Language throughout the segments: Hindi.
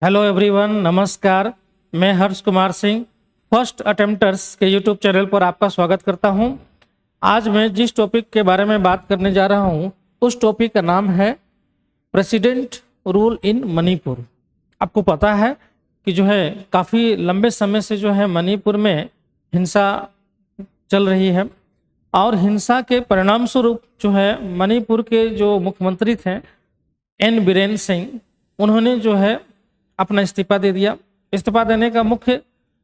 हेलो एवरीवन, नमस्कार। मैं हर्ष कुमार सिंह फर्स्ट अटेम्प्टर्स के यूट्यूब चैनल पर आपका स्वागत करता हूं। आज मैं जिस टॉपिक के बारे में बात करने जा रहा हूं उस टॉपिक का नाम है प्रेसिडेंट रूल इन मणिपुर। आपको पता है कि जो है काफ़ी लंबे समय से जो है मणिपुर में हिंसा चल रही है और हिंसा के परिणाम स्वरूप जो है मणिपुर के जो मुख्यमंत्री थे एन बीरेन सिंह, उन्होंने जो है अपना इस्तीफा दे दिया। इस्तीफा देने का मुख्य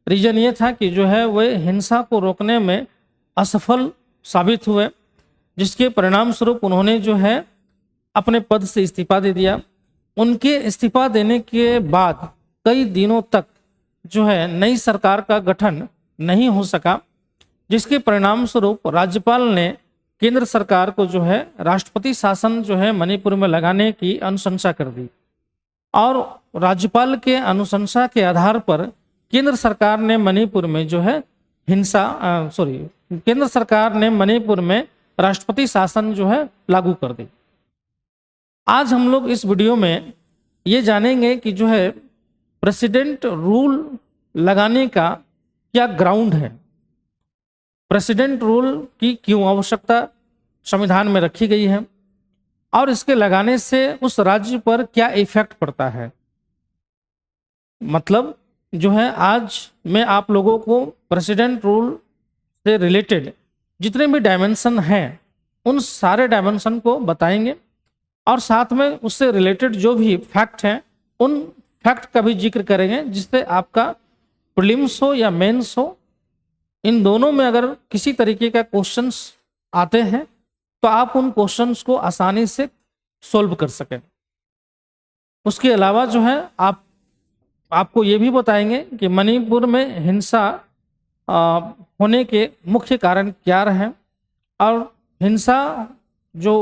रीजन ये था कि जो है वे हिंसा को रोकने में असफल साबित हुए, जिसके परिणाम स्वरूप उन्होंने जो है अपने पद से इस्तीफा दे दिया। उनके इस्तीफा देने के बाद कई दिनों तक जो है नई सरकार का गठन नहीं हो सका, जिसके परिणाम स्वरूप राज्यपाल ने केंद्र सरकार को जो है राष्ट्रपति शासन जो है मणिपुर में लगाने की अनुशंसा कर दी और राज्यपाल के अनुशंसा के आधार पर केंद्र सरकार ने मणिपुर में जो है केंद्र सरकार ने मणिपुर में राष्ट्रपति शासन जो है लागू कर दी। आज हम लोग इस वीडियो में ये जानेंगे कि जो है प्रेसिडेंट रूल लगाने का क्या ग्राउंड है, प्रेसिडेंट रूल की क्यों आवश्यकता संविधान में रखी गई है और इसके लगाने से उस राज्य पर क्या इफेक्ट पड़ता है। मतलब जो है आज मैं आप लोगों को प्रेसिडेंट रूल से रिलेटेड जितने भी डायमेंशन हैं उन सारे डायमेंशन को बताएंगे और साथ में उससे रिलेटेड जो भी फैक्ट हैं उन फैक्ट का भी जिक्र करेंगे, जिससे आपका प्रीलिम्स हो या मेंस हो, इन दोनों में अगर किसी तरीके का क्वेश्चंस आते हैं तो आप उन क्वेश्चंस को आसानी से सोल्व कर सकें। उसके अलावा जो है आपको ये भी बताएंगे कि मणिपुर में हिंसा होने के मुख्य कारण क्या रहे और हिंसा जो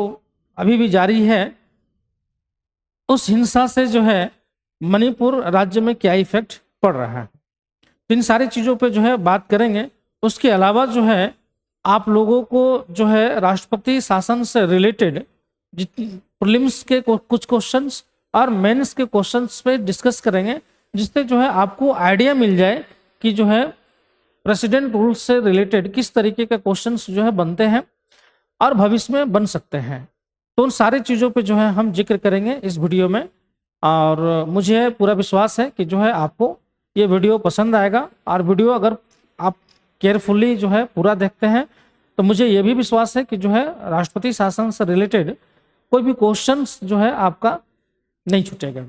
अभी भी जारी है उस हिंसा से जो है मणिपुर राज्य में क्या इफेक्ट पड़ रहा है। इन सारी चीज़ों पे जो है बात करेंगे। उसके अलावा जो है आप लोगों को जो है राष्ट्रपति शासन से रिलेटेड प्रीलिम्स के कुछ क्वेश्चंस और मेंस के क्वेश्चंस पे डिस्कस करेंगे, जिससे जो है आपको आइडिया मिल जाए कि जो है प्रेसिडेंट रूल से रिलेटेड किस तरीके के क्वेश्चंस जो है बनते हैं और भविष्य में बन सकते हैं। तो उन सारी चीज़ों पे जो है हम जिक्र करेंगे इस वीडियो में और मुझे पूरा विश्वास है कि जो है आपको ये वीडियो पसंद आएगा। और वीडियो अगर आप केयरफुली जो है पूरा देखते हैं तो मुझे ये भी विश्वास है कि जो है राष्ट्रपति शासन से रिलेटेड कोई भी क्वेश्चंस जो है आपका नहीं छूटेगा।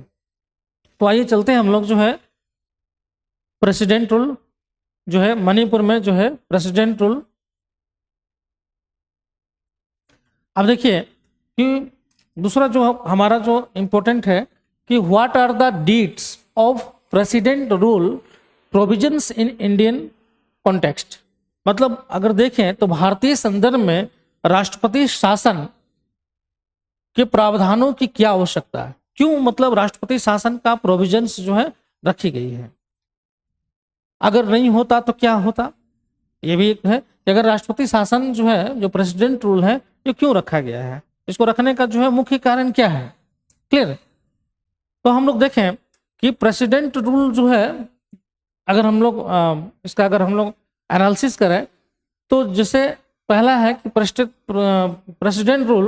तो आइए चलते हैं हम लोग जो है प्रेसिडेंट रूल जो है मणिपुर में जो है प्रेसिडेंट रूल। अब देखिए कि दूसरा जो हमारा जो इम्पोर्टेंट है कि what are the deeds of president rule provisions in Indian context. मतलब अगर देखें तो भारतीय संदर्भ में राष्ट्रपति शासन के प्रावधानों की क्या आवश्यकता है, क्यों मतलब राष्ट्रपति शासन का प्रोविजंस जो है रखी गई है। अगर नहीं होता तो क्या होता, ये भी एक है कि अगर राष्ट्रपति शासन जो है जो प्रेसिडेंट रूल है ये क्यों रखा गया है, इसको रखने का जो है मुख्य कारण क्या है। क्लियर। तो हम लोग देखें कि प्रेसिडेंट रूल जो है अगर हम लोग इसका अगर हम लोग एनालिसिस करें तो जैसे पहला है कि प्रेसिडेंट रूल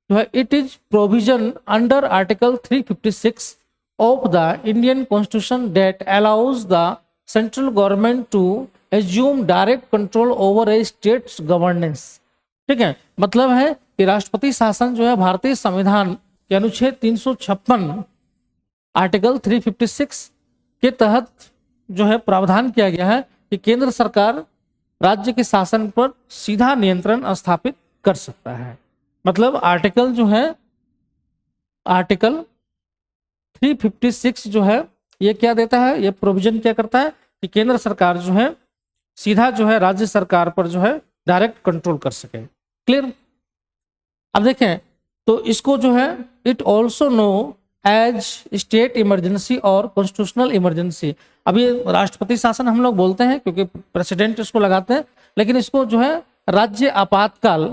जो है it is provision under article 356 of the Indian constitution that allows the central government to assume direct control over a state's governance. ठीक है, मतलब है कि राष्ट्रपति शासन जो है भारतीय संविधान के अनुच्छेद 356 आर्टिकल 356 के तहत जो है प्रावधान किया गया है कि केंद्र सरकार राज्य के शासन पर सीधा नियंत्रण स्थापित कर सकता है। मतलब आर्टिकल जो है आर्टिकल 356 जो है ये क्या देता है, ये प्रोविजन क्या करता है कि केंद्र सरकार जो है सीधा जो है राज्य सरकार पर जो है डायरेक्ट कंट्रोल कर सके। क्लियर। अब देखें तो इसको जो है it also known as state emergency और कॉन्स्टिट्यूशनल इमरजेंसी। अभी राष्ट्रपति शासन हम लोग बोलते हैं क्योंकि प्रेसिडेंट इसको लगाते हैं, लेकिन इसको जो है राज्य आपातकाल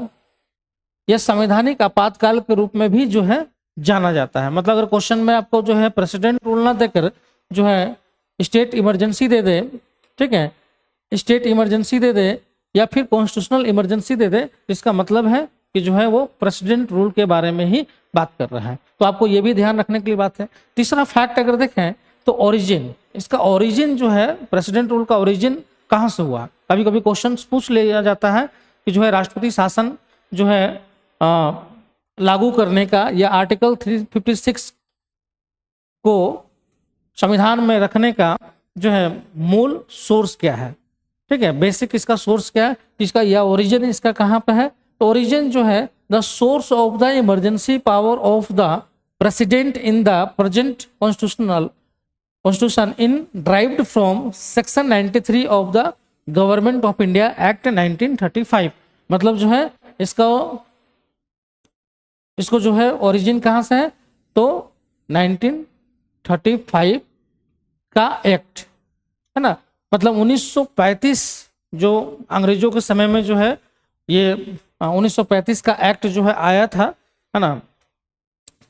या संवैधानिक आपातकाल के रूप में भी जो है जाना जाता है। मतलब अगर क्वेश्चन में आपको जो है प्रेसिडेंट रूल ना देकर जो है स्टेट इमरजेंसी दे दे, ठीक है, स्टेट इमरजेंसी दे दे या फिर कॉन्स्टिट्यूशनल इमरजेंसी दे दे, इसका मतलब है कि जो है वो प्रेसिडेंट रूल के बारे में ही बात कर रहा है। तो आपको ये भी ध्यान रखने के लिए बात है। तीसरा फैक्ट अगर देखें तो ओरिजिन, इसका ओरिजिन जो है प्रेसिडेंट रूल का ओरिजिन कहाँ से हुआ। कभी कभी क्वेश्चन पूछ लिया जाता है कि जो है राष्ट्रपति शासन जो है लागू करने का या आर्टिकल 356 को संविधान में रखने का जो है मूल सोर्स क्या है, ठीक है, बेसिक इसका सोर्स क्या है, इसका या ओरिजिन इसका कहाँ पे है। तो ओरिजिन जो है the source of the emergency power of the president in the present constitution in derived from section 93 of the government of India act 1935। मतलब जो है इसको जो है ओरिजिन कहाँ से है, तो 1935 का एक्ट है ना, मतलब 1935 जो अंग्रेजों के समय में जो है ये 1935 का एक्ट जो है आया था, है ना।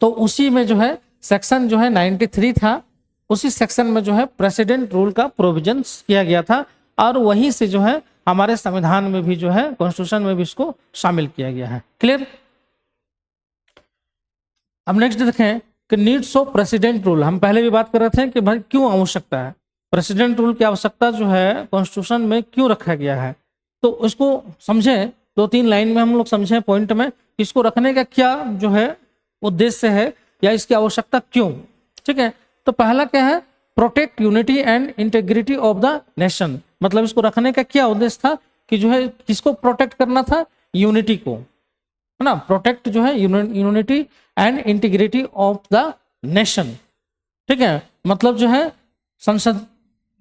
तो उसी में जो है सेक्शन जो है 93 था, उसी सेक्शन में जो है प्रेसिडेंट रूल का प्रोविजन किया गया था और वहीं से जो है हमारे संविधान में भी जो है कॉन्स्टिट्यूशन में भी इसको शामिल किया गया है। क्लियर। अब नेक्स्ट देखें कि नीड्स ऑफ प्रेसिडेंट रूल। हम पहले भी बात कर रहे थे कि भाई क्यों आवश्यकता है प्रेसिडेंट रूल की, आवश्यकता जो है कॉन्स्टिट्यूशन में क्यों रखा गया है। तो इसको समझें, 2-3 लाइन में हम लोग समझें पॉइंट में, इसको रखने का क्या जो है उद्देश्य है या इसकी आवश्यकता क्यों, ठीक है। तो पहला क्या है, protect unity and integrity of the nation. मतलब इसको रखने का क्या उद्देश्य था कि जो है किसको प्रोटेक्ट करना था, यूनिटी को, है ना, प्रोटेक्ट जो है unity and integrity of the nation, ठीक है। मतलब जो है संसद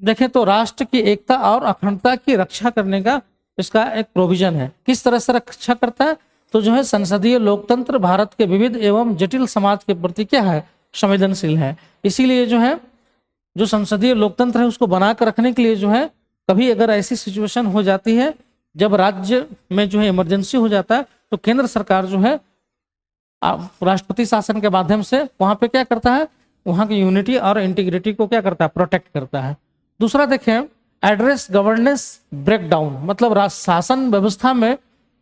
देखें तो राष्ट्र की एकता और अखंडता की रक्षा करने का इसका एक प्रोविजन है। किस तरह से रक्षा करता है, तो जो है संसदीय लोकतंत्र भारत के विविध एवं जटिल समाज के प्रति क्या है, संवेदनशील है। इसीलिए जो है जो संसदीय लोकतंत्र है उसको बनाकर रखने के लिए जो है कभी अगर ऐसी सिचुएशन हो जाती है जब राज्य में जो है इमरजेंसी हो जाता है, तो केंद्र सरकार जो है राष्ट्रपति शासन के माध्यम से वहां पे क्या करता है, वहां की यूनिटी और इंटीग्रिटी को क्या करता है, प्रोटेक्ट करता है। दूसरा देखें, एड्रेस गवर्नेंस ब्रेकडाउन। मतलब शासन व्यवस्था में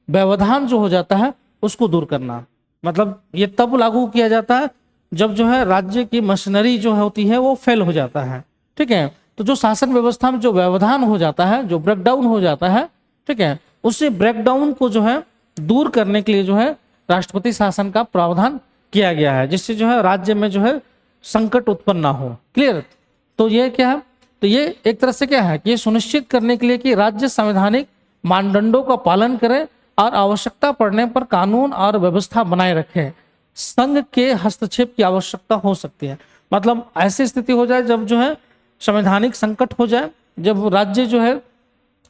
व्यवधान जो हो जाता है उसको दूर करना। मतलब ये तब लागू किया जाता है जब जो है राज्य की मशीनरी जो होती है वो फेल हो जाता है, ठीक है। तो जो शासन व्यवस्था में जो व्यवधान हो जाता है, जो ब्रेकडाउन हो जाता है, ठीक है, उसी ब्रेकडाउन को जो है दूर करने के लिए जो है राष्ट्रपति शासन का प्रावधान किया गया है, जिससे जो है राज्य में जो है संकट उत्पन्न ना हो। क्लियर। तो ये क्या है, तो ये एक तरह से क्या है कि ये सुनिश्चित करने के लिए कि राज्य संवैधानिक मानदंडों का पालन करे और आवश्यकता पड़ने पर कानून और व्यवस्था बनाए रखे। संघ के हस्तक्षेप की आवश्यकता हो सकती है। मतलब ऐसी स्थिति हो जाए जब जो है संवैधानिक संकट हो जाए, जब राज्य जो है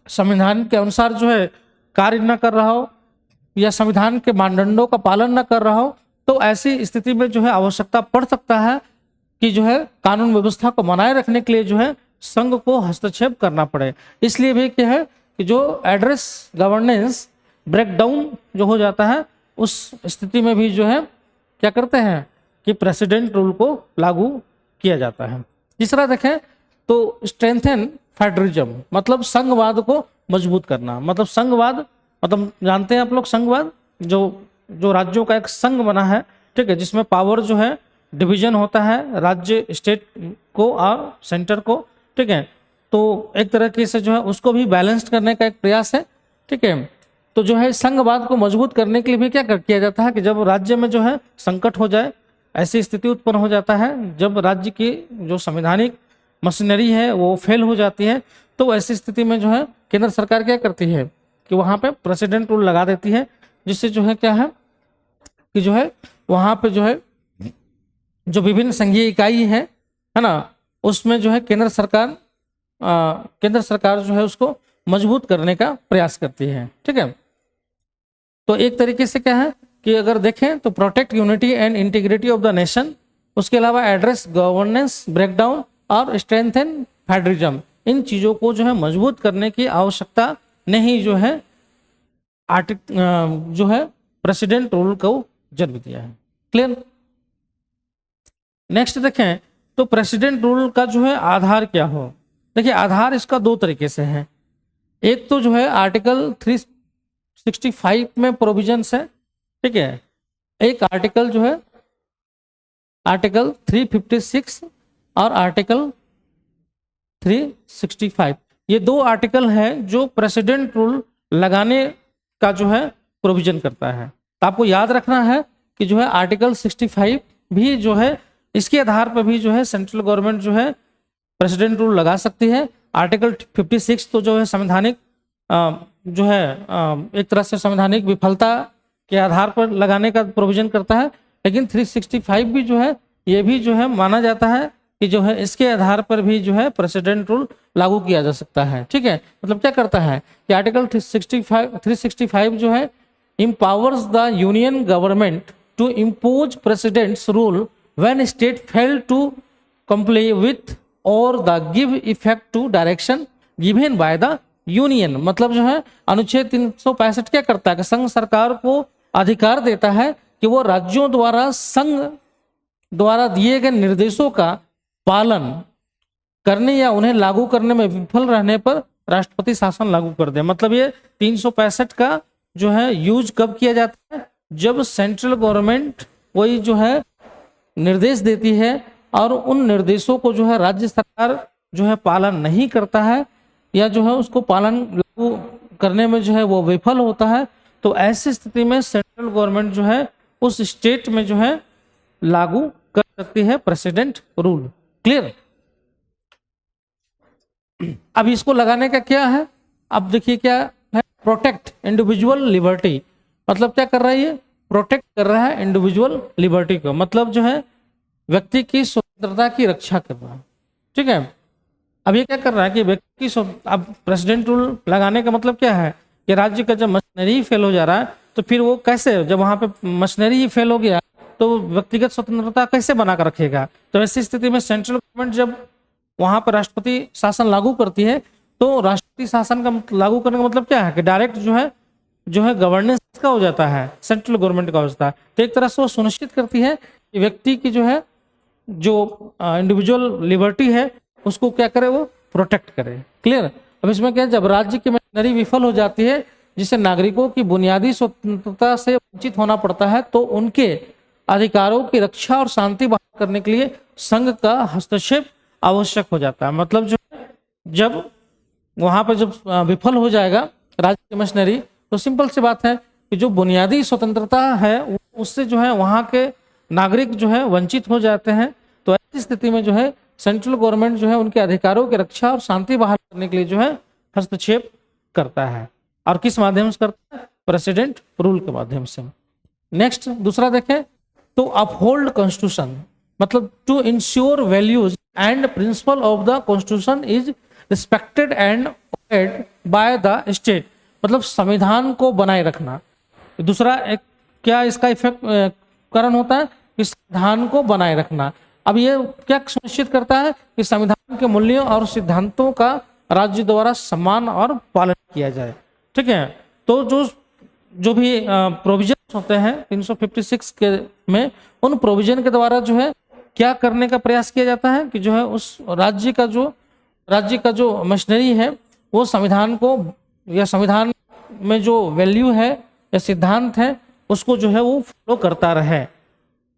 संविधान के अनुसार जो है कार्य न कर रहा हो या संविधान के मानदंडों का पालन न कर रहा हो, तो ऐसी स्थिति में जो है आवश्यकता पड़ सकता है कि जो है कानून व्यवस्था को बनाए रखने के लिए जो है संघ को हस्तक्षेप करना पड़े। इसलिए भी क्या है कि जो एड्रेस गवर्नेंस ब्रेकडाउन जो हो जाता है उस स्थिति में भी जो है क्या करते हैं कि प्रेसिडेंट रूल को लागू किया जाता है। तीसरा देखें तो स्ट्रेंथन फेडरलिज्म, मतलब संघवाद को मजबूत करना। मतलब संघवाद, मतलब जानते हैं आप लोग संघवाद, जो राज्यों का एक संघ बना है, ठीक है, जिसमें पावर जो है डिवीजन होता है राज्य स्टेट को और सेंटर को, ठीक है। तो एक तरीके से जो है उसको भी बैलेंस्ड करने का एक प्रयास है, ठीक है। तो जो है संघवाद को मजबूत करने के लिए भी क्या किया जाता है कि जब राज्य में जो है संकट हो जाए, ऐसी स्थिति उत्पन्न हो जाता है जब राज्य की जो संवैधानिक मशीनरी है वो फेल हो जाती है, तो ऐसी स्थिति में जो है केंद्र सरकार क्या करती है कि वहाँ पे प्रेसिडेंट रूल लगा देती है, जिससे जो है क्या है कि जो है वहाँ पे जो है जो विभिन्न संघीय इकाई है ना, उसमें जो है केंद्र सरकार जो है उसको मजबूत करने का प्रयास करती है, ठीक है। तो एक तरीके से क्या है कि अगर देखें तो protect unity and integrity of the nation, उसके अलावा एड्रेस गवर्नेंस ब्रेकडाउन और स्ट्रेंथन फेडरलिज्म, इन चीज़ों को जो है मजबूत करने की आवश्यकता नहीं जो है जो है प्रेसिडेंट रूल को जन्म दिया है। क्लियर। नेक्स्ट देखें तो प्रेसिडेंट रूल का जो है आधार क्या हो? देखिए, आधार इसका दो तरीके से है। एक तो जो है आर्टिकल 365 में प्रोविजंस है, ठीक है। एक आर्टिकल जो है आर्टिकल 356 और आर्टिकल 365, ये दो आर्टिकल हैं जो प्रेसिडेंट रूल लगाने का जो है प्रोविजन करता है। तो आपको याद रखना है कि जो है आर्टिकल 65 भी जो है इसके आधार पर भी जो है सेंट्रल गवर्नमेंट जो है प्रेसिडेंट रूल लगा सकती है। आर्टिकल 56 तो जो है संवैधानिक जो है एक तरह से संवैधानिक विफलता के आधार पर लगाने का प्रोविजन करता है, लेकिन 365 भी जो है ये भी जो है माना जाता है कि जो है इसके आधार पर भी जो है प्रेसिडेंट रूल लागू किया जा सकता है, ठीक है। मतलब क्या करता है कि आर्टिकल 365 जो है empowers the union government to impose president's rule when state fail to comply with or the give effect to direction given by the union। मतलब जो है अनुच्छेद 365 क्या करता है कि संघ सरकार को अधिकार देता है कि वो राज्यों द्वारा संघ द्वारा दिए गए निर्देशों का पालन करने या उन्हें लागू करने में विफल रहने पर राष्ट्रपति शासन लागू कर दे। मतलब ये 365 का जो है यूज कब किया जाता है? जब सेंट्रल गवर्नमेंट कोई जो है निर्देश देती है और उन निर्देशों को जो है राज्य सरकार जो है पालन नहीं करता है या जो है उसको पालन लागू करने में जो है वो विफल होता है, तो ऐसी स्थिति में सेंट्रल गवर्नमेंट जो है उस स्टेट में जो है लागू कर सकती है प्रेसिडेंट रूल। क्लियर? अब इसको लगाने का क्या है? अब देखिए क्या है, प्रोटेक्ट इंडिविजुअल लिबर्टी। मतलब क्या कर रहा है ये? प्रोटेक्ट कर रहा है इंडिविजुअल लिबर्टी को, मतलब जो है व्यक्ति की स्वतंत्रता की रक्षा कर रहा है, ठीक है। अब ये क्या कर रहा है कि व्यक्ति की अब प्रेसिडेंट रूल लगाने का मतलब क्या है कि राज्य का जब मशीनरी फेल हो जा रहा है तो फिर वो कैसे, जब वहां पे मशीनरी ही फेल हो गया तो व्यक्तिगत स्वतंत्रता कैसे बना कर रखेगा? तो ऐसी स्थिति में सेंट्रल गवर्नमेंट जब वहां पर राष्ट्रपति शासन लागू करती है तो राष्ट्रपति शासन का लागू करने का मतलब क्या है कि डायरेक्ट जो है गवर्नेंस का हो जाता है, सेंट्रल गवर्नमेंट का हो जाता है। तो एक तरह से वो सुनिश्चित करती है कि व्यक्ति की जो है जो इंडिविजुअल लिबर्टी है उसको क्या करे, वो प्रोटेक्ट करे। क्लियर? अब इसमें क्या है, जब राज्य की मशीनरी विफल हो जाती है जिससे नागरिकों की बुनियादी स्वतंत्रता से वंचित होना पड़ता है, तो उनके अधिकारों की रक्षा और शांति बहाल करने के लिए संघ का हस्तक्षेप आवश्यक हो जाता है। मतलब जो जब वहां पर जब विफल हो जाएगा राज्य की मशीनरी, तो सिंपल सी बात है कि जो बुनियादी स्वतंत्रता है उससे जो है वहां के नागरिक जो है वंचित हो जाते हैं। तो ऐसी स्थिति में जो है सेंट्रल गवर्नमेंट जो है उनके अधिकारों की रक्षा और शांति बहाल करने के लिए जो है हस्तक्षेप करता है। और किस माध्यम से करता है? प्रेसिडेंट रूल के माध्यम से। नेक्स्ट दूसरा देखें तो अपहोल्ड कॉन्स्टिट्यूशन, मतलब to ensure values and principle of the constitution is respected and obeyed by the state. मतलब संविधान को बनाए रखना। दूसरा एक क्या इसका इफेक्ट कारण होता है कि संविधान को बनाए रखना। अब ये क्या सुनिश्चित करता है कि संविधान के मूल्यों और सिद्धांतों का राज्य द्वारा सम्मान और पालन किया जाए, ठीक है। तो जो भी प्रोविजन होते हैं 356 के में, उन प्रोविजन के द्वारा जो है क्या करने का प्रयास किया जाता है कि जो है उस राज्य का जो मशीनरी है वो संविधान को या संविधान में जो वैल्यू है या सिद्धांत है उसको जो है वो फॉलो करता रहे।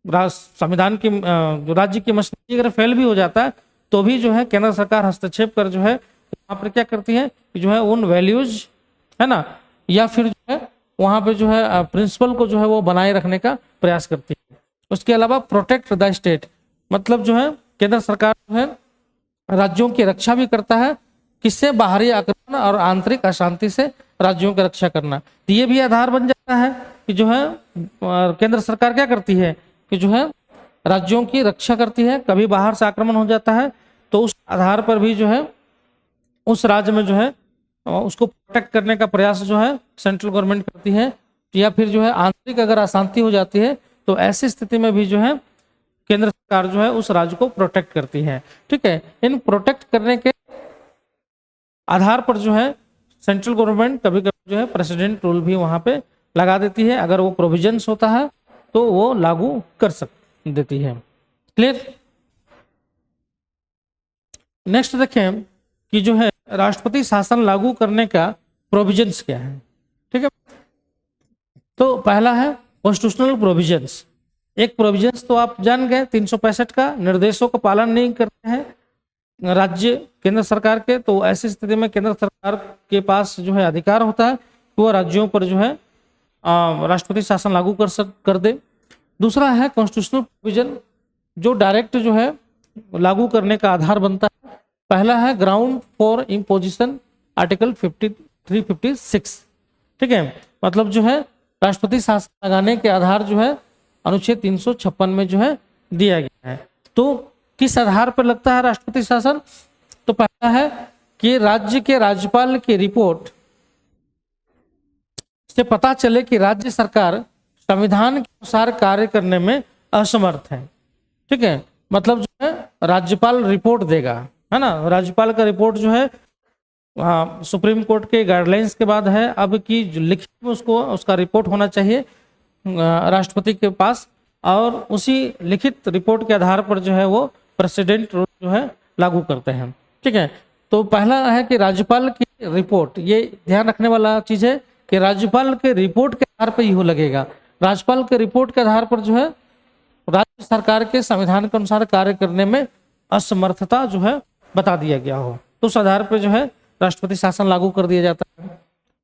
संविधान की जो राज्य की मशीनरी अगर फेल भी हो जाता है तो भी जो है केंद्र सरकार हस्तक्षेप कर जो है वहां पर क्या करती है कि जो है उन वैल्यूज है ना, या फिर जो है वहां पे जो है प्रिंसिपल को जो है वो बनाए रखने का प्रयास करती है। उसके अलावा प्रोटेक्ट द स्टेट, मतलब जो है केंद्र सरकार जो है राज्यों की रक्षा भी करता है। किससे? बाहरी आक्रमण और आंतरिक अशांति से राज्यों की रक्षा करना। तो ये भी आधार बन जाता है कि जो है केंद्र सरकार क्या करती है कि जो है राज्यों की रक्षा करती है। कभी बाहर से आक्रमण हो जाता है तो उस आधार पर भी जो है उस राज्य में जो है उसको प्रोटेक्ट करने का प्रयास जो है सेंट्रल गवर्नमेंट करती है। या फिर जो है आंतरिक अगर अशांति हो जाती है तो ऐसी स्थिति में भी जो है केंद्र सरकार जो है उस राज्य को प्रोटेक्ट करती है, ठीक है। इन प्रोटेक्ट करने के आधार पर जो है सेंट्रल गवर्नमेंट कभी कभी जो है प्रेसिडेंट रूल भी वहां पे लगा देती है। अगर वो प्रोविजंस होता है तो वो लागू कर देती है। क्लियर? नेक्स्ट देखें कि जो है राष्ट्रपति शासन लागू करने का प्रोविजंस क्या है। ठीक है, तो पहला है कॉन्स्टिट्यूशनल प्रोविजंस। एक प्रोविजंस तो आप जान गए 365 का, निर्देशों का पालन नहीं करते हैं राज्य केंद्र सरकार के, तो ऐसी स्थिति में केंद्र सरकार के पास जो है अधिकार होता है कि वो राज्यों पर जो है राष्ट्रपति शासन लागू कर दे। दूसरा है कॉन्स्टिट्यूशनल प्रोविजन, जो डायरेक्ट जो है लागू करने का आधार बनता है। पहला है ग्राउंड फॉर इम्पोजिशन, आर्टिकल 356। ठीक है, मतलब जो है राष्ट्रपति शासन लगाने के आधार जो है अनुच्छेद 356 में जो है दिया गया है। तो किस आधार पर लगता है राष्ट्रपति शासन? तो पहला है कि राज्य के राज्यपाल की रिपोर्ट से पता चले कि राज्य सरकार संविधान के अनुसार कार्य करने में असमर्थ है। ठीक है, मतलब जो है राज्यपाल रिपोर्ट देगा, है ना। राज्यपाल का रिपोर्ट जो है सुप्रीम कोर्ट के गाइडलाइंस के बाद है अब कि लिखित में उसका रिपोर्ट होना चाहिए राष्ट्रपति के पास, और उसी लिखित रिपोर्ट के आधार पर जो है वो प्रेसिडेंट रूल जो है लागू करते हैं। ठीक है, तो पहला है कि राज्यपाल की रिपोर्ट, ये ध्यान रखने वाला चीज है कि राज्यपाल के रिपोर्ट के आधार पर ही लगेगा। राज्यपाल के रिपोर्ट के आधार पर जो है राज्य सरकार के संविधान के अनुसार कार्य करने में असमर्थता जो है बता दिया गया हो, तो उस आधार पर जो है राष्ट्रपति शासन लागू कर दिया जाता है।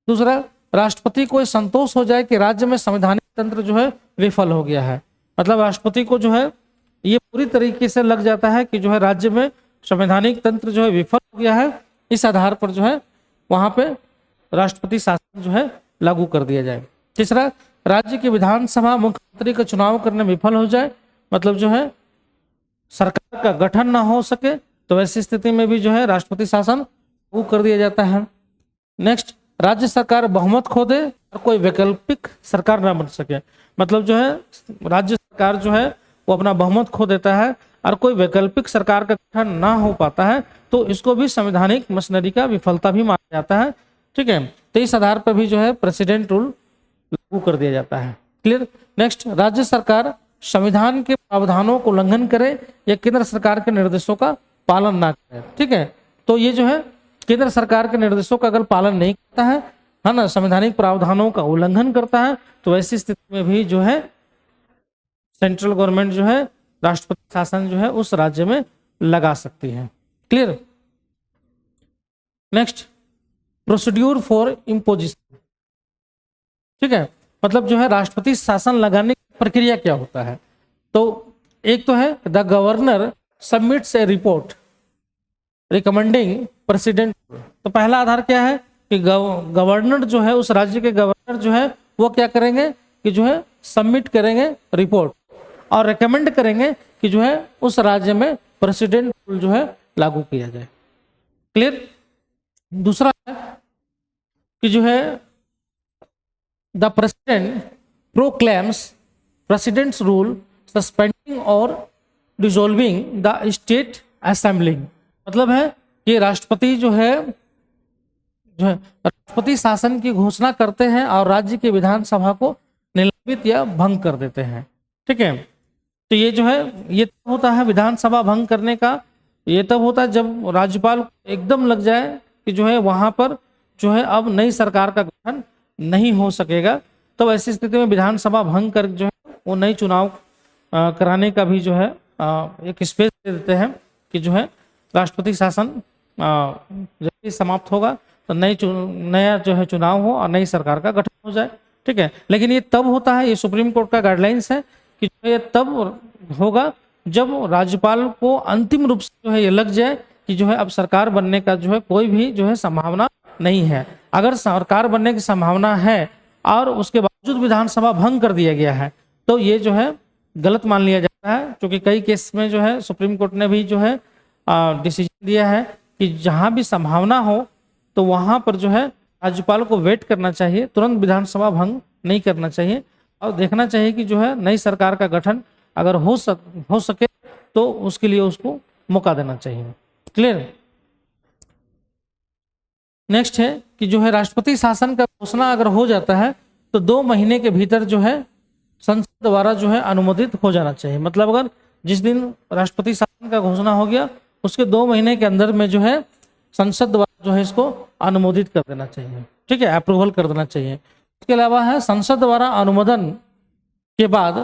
दूसरा, राष्ट्रपति को संतोष हो जाए कि राज्य में संवैधानिक तंत्र जो है विफल हो गया है, मतलब राष्ट्रपति को जो है ये पूरी तरीके से लग जाता है कि जो है राज्य में संवैधानिक तंत्र जो है विफल हो गया है, इस आधार पर जो है वहां पे राष्ट्रपति शासन जो है लागू कर दिया जाए। तीसरा, राज्य की विधानसभा मुख्यमंत्री का चुनाव करने में विफल हो जाए, मतलब जो है सरकार का गठन ना हो सके, तो ऐसी स्थिति में भी जो है राष्ट्रपति शासन लागू कर दिया जाता है। नेक्स्ट, राज्य सरकार बहुमत खो दे और कोई वैकल्पिक सरकार ना बन सके, मतलब जो है राज्य सरकार जो है वो अपना बहुमत खो देता है और कोई वैकल्पिक सरकार का गठन ना हो पाता है, तो इसको भी संवैधानिक मशीनरी का विफलता भी माना जाता है। ठीक है, तो इस आधार पर भी जो है प्रेसिडेंट रूल लागू कर दिया जाता है। क्लियर। नेक्स्ट, राज्य सरकार संविधान के प्रावधानों को उल्लंघन करे या केंद्र सरकार के निर्देशों का पालन ना करे। ठीक है, तो ये जो है केंद्र सरकार के निर्देशों का अगर पालन नहीं करता है ना, संवैधानिक प्रावधानों का उल्लंघन करता है, तो ऐसी स्थिति में भी जो है सेंट्रल गवर्नमेंट जो है राष्ट्रपति शासन जो है उस राज्य में लगा सकती है। Clear. Next, procedure for imposition. ठीक है, मतलब जो है राष्ट्रपति शासन लगाने की प्रक्रिया क्या होता है। तो एक तो है the governor submits A report recommending president. तो पहला आधार क्या है कि गवर्नर जो है उस राज्य के गवर्नर जो है वो क्या करेंगे कि जो है सबमिट करेंगे रिपोर्ट और रिकमेंड करेंगे कि जो है उस राज्य में प्रेसिडेंट रूल जो है लागू किया जाए। क्लियर। दूसरा है कि जो है the president proclaims presidents rule suspending और डिसॉल्विंग द स्टेट असेंबली। मतलब है कि राष्ट्रपति जो है राष्ट्रपति शासन की घोषणा करते हैं और राज्य की विधानसभा को निलंबित या भंग कर देते हैं। ठीक है, तो ये जो है ये तब होता है विधानसभा भंग करने का, ये तब होता है जब राज्यपाल एकदम लग जाए कि जो है वहां पर जो है अब नई सरकार का गठन नहीं हो सकेगा, तो ऐसी स्थिति में विधानसभा भंग कर जो है वो नई चुनाव कराने का भी जो है एक स्पेस दे देते हैं कि जो है राष्ट्रपति शासन जब भी समाप्त होगा तो नया जो है चुनाव हो और नई सरकार का गठन हो जाए। ठीक है, लेकिन ये तब होता है, ये सुप्रीम कोर्ट का गाइडलाइंस है कि जो ये तब होगा जब राज्यपाल को अंतिम रूप से जो है ये लग जाए कि जो है अब सरकार बनने का जो है कोई भी जो है संभावना नहीं है। अगर सरकार बनने की संभावना है और उसके बावजूद विधानसभा भंग कर दिया गया है तो ये जो है गलत मान लिया जाता है, क्योंकि कई केस में जो है सुप्रीम कोर्ट ने भी जो है डिसीजन दिया है कि जहां भी संभावना हो तो वहां पर जो है राज्यपाल को वेट करना चाहिए, तुरंत विधानसभा भंग नहीं करना चाहिए और देखना चाहिए कि जो है नई सरकार का गठन अगर हो सके तो उसके लिए उसको मौका देना चाहिए। क्लियर। नेक्स्ट है कि जो है राष्ट्रपति शासन का घोषणा अगर हो जाता है तो 2 महीने के भीतर जो है संसद द्वारा जो है अनुमोदित हो जाना चाहिए। मतलब अगर जिस दिन राष्ट्रपति शासन का घोषणा हो गया उसके 2 महीने के अंदर में जो है संसद द्वारा जो है इसको अनुमोदित कर देना चाहिए, ठीक है, अप्रूवल कर देना चाहिए। इसके अलावा है संसद द्वारा अनुमोदन के बाद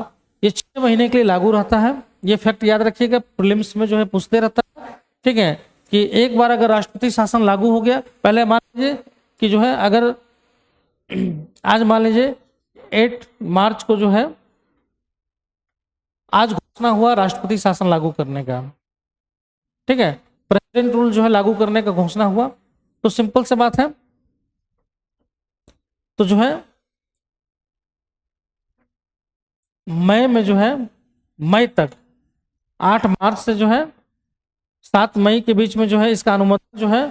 ये 6 महीने के लिए लागू रहता है। ये फैक्ट याद रखिएगा, प्रीलिम्स में जो है पूछते रहता है, ठीक है, कि एक बार अगर राष्ट्रपति शासन लागू हो गया, पहले मान लीजिए कि जो है अगर आज मान लीजिए 8 मार्च को जो है आज घोषणा हुआ राष्ट्रपति शासन लागू करने का, ठीक है, प्रेसिडेंट रूल जो है लागू करने का घोषणा हुआ, तो सिंपल सी बात है, तो जो है मई में जो है मई तक 8 मार्च से जो है 7 मई के बीच में जो है इसका अनुमोदन जो है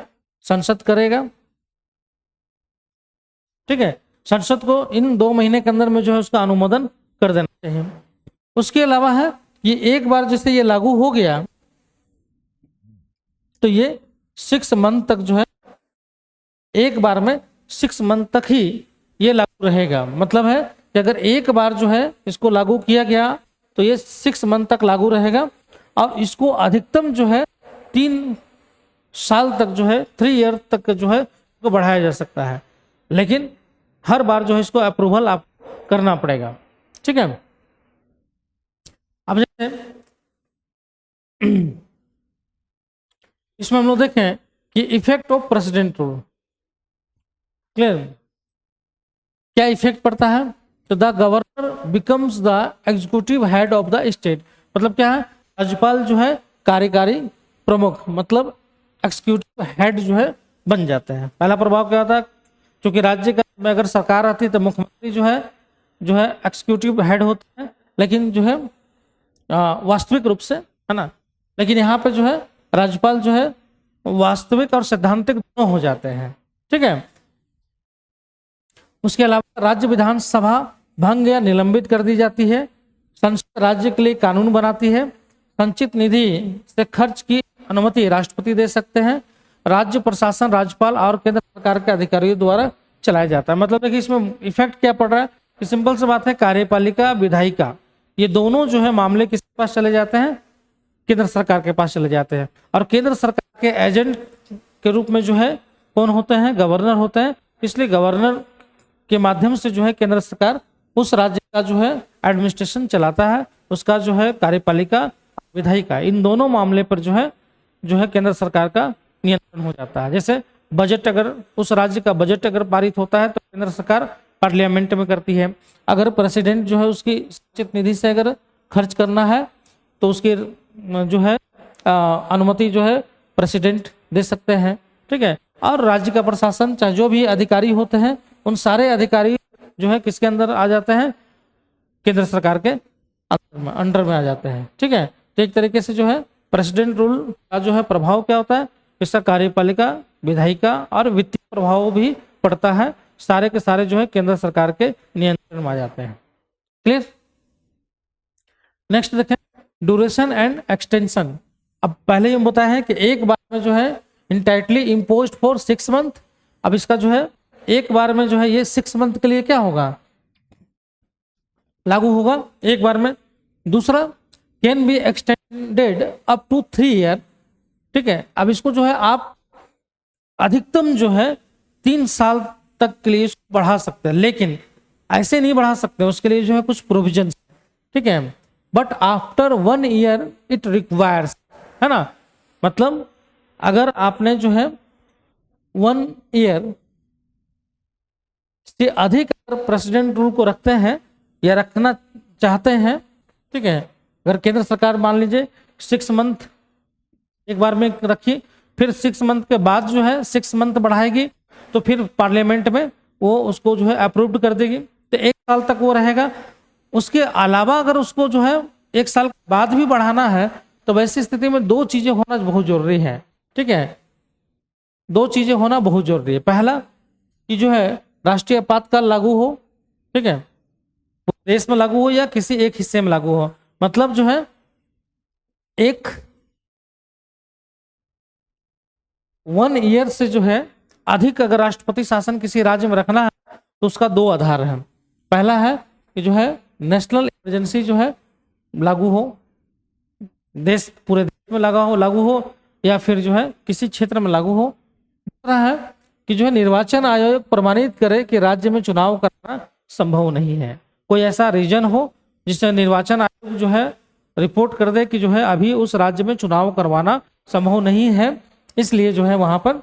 संसद करेगा, ठीक है। संसद को इन 2 महीने के अंदर में जो है उसका अनुमोदन कर देना चाहिए। उसके अलावा है ये एक बार जैसे ये लागू हो गया तो ये 6 मंथ तक जो है एक बार में 6 मंथ तक ही ये लागू रहेगा। मतलब है कि अगर एक बार जो है इसको लागू किया गया तो ये 6 मंथ तक लागू रहेगा और इसको अधिकतम जो है 3 साल तक जो है 3 ईयर तक जो है इसको बढ़ाया जा सकता है, लेकिन हर बार जो है इसको अप्रूवल आप करना पड़ेगा, ठीक है। अब जैसे इसमें हम लोग देखें कि effect of president rule, clear, क्या इफेक्ट पड़ता है, तो the governor becomes the executive head of the state. मतलब क्या है, राज्यपाल जो है कार्यकारी प्रमुख, मतलब एक्जीक्यूटिव हेड जो है बन जाते हैं। पहला प्रभाव क्या होता है, क्योंकि राज्य का में अगर सरकार आती है तो मुख्यमंत्री जो है एक्जीक्यूटिव हेड होते हैं, लेकिन जो है वास्तविक रूप से, है ना, लेकिन यहाँ पे जो है राज्यपाल जो है वास्तविक और सैद्धांतिक दोनों हो जाते हैं, ठीक है। उसके अलावा राज्य विधानसभा भंग या निलंबित कर दी जाती है। संसद राज्य के लिए कानून बनाती है। संचित निधि से खर्च की अनुमति राष्ट्रपति दे सकते हैं। राज्य प्रशासन राज्यपाल और केंद्र सरकार के अधिकारियों द्वारा चलाया जाता है। मतलब देखिए इसमें इफेक्ट क्या पड़ रहा है कि सिंपल सी बात है, कार्यपालिका विधायिका ये दोनों जो है मामले किसके पास चले जाते हैं, केंद्र सरकार के पास चले जाते हैं। और केंद्र सरकार के एजेंट के रूप में जो है कौन होते हैं, गवर्नर होते हैं। इसलिए गवर्नर के माध्यम से जो है केंद्र सरकार उस राज्य का जो है एडमिनिस्ट्रेशन चलाता है, उसका जो है कार्यपालिका विधायिका इन दोनों मामले पर जो है केंद्र सरकार का नियंत्रण हो जाता है। जैसे बजट, अगर उस राज्य का बजट अगर पारित होता है तो केंद्र सरकार पार्लियामेंट में करती है। अगर प्रेसिडेंट जो है उसकी संचित निधि से अगर खर्च करना है तो उसकी जो है अनुमति जो है प्रेसिडेंट दे सकते हैं, ठीक है। और राज्य का प्रशासन चाहे जो भी अधिकारी होते हैं उन सारे अधिकारी जो है किसके अंदर आ जाते हैं, केंद्र सरकार के अंडर में आ जाते हैं, ठीक है। तो एक तरीके से जो है प्रेसिडेंट रूल का जो है प्रभाव क्या होता है, इसका कार्यपालिका विधायिका और वित्तीय प्रभाव भी पड़ता है। सारे के सारे जो है केंद्र सरकार के नियंत्रण में आ जाते हैं। क्लियर। नेक्स्ट देखें ड्यूरेशन एंड एक्सटेंशन। अब पहले ही हम बताया है कि एक बार में जो है इंटाइटली इम्पोज्ड फॉर 6 मंथ। अब इसका जो है एक बार में जो है ये 6 मंथ के लिए क्या होगा, लागू होगा एक बार में। दूसरा can be extended up to 3 year, ठीक है। अब इसको जो है आप अधिकतम जो है 3 साल तक के लिए इसको बढ़ा सकते हैं, लेकिन ऐसे नहीं बढ़ा सकते, उसके लिए जो है कुछ प्रोविजन, ठीक है। But after 1 year it requires, है ना, मतलब अगर आपने जो है 1 ईयर से अधिक अगर प्रेसिडेंट रूल को रखते हैं या रखना चाहते हैं, ठीक है, अगर केंद्र सरकार मान लीजिए 6 मंथ एक बार में रखी, फिर 6 मंथ के बाद जो है 6 मंथ बढ़ाएगी, तो फिर पार्लियामेंट में वो उसको जो है अप्रूव्ड कर देगी, तो 1 साल तक वो रहेगा। उसके अलावा अगर उसको जो है 1 साल बाद भी बढ़ाना है तो वैसी स्थिति में 2 चीजें होना बहुत जरूरी है, ठीक है। 2 चीजें होना बहुत जरूरी है। पहला कि जो है राष्ट्रीय आपातकाल लागू हो, ठीक है, देश में लागू हो या किसी एक हिस्से में लागू हो। मतलब जो है एक 1 ईयर से जो है अधिक अगर राष्ट्रपति शासन किसी राज्य में रखना है तो उसका 2 आधार है। पहला है कि जो है नेशनल इमरजेंसी जो है लागू हो, देश पूरे देश में लागू हो, या फिर जो है किसी क्षेत्र में लागू हो। दूसरा है कि जो है निर्वाचन आयोग प्रमाणित करे कि राज्य में चुनाव करना संभव नहीं है। कोई ऐसा रीजन हो जिससे निर्वाचन आयोग जो है रिपोर्ट कर दे कि जो है अभी उस राज्य में चुनाव करवाना संभव नहीं है, इसलिए जो है वहां पर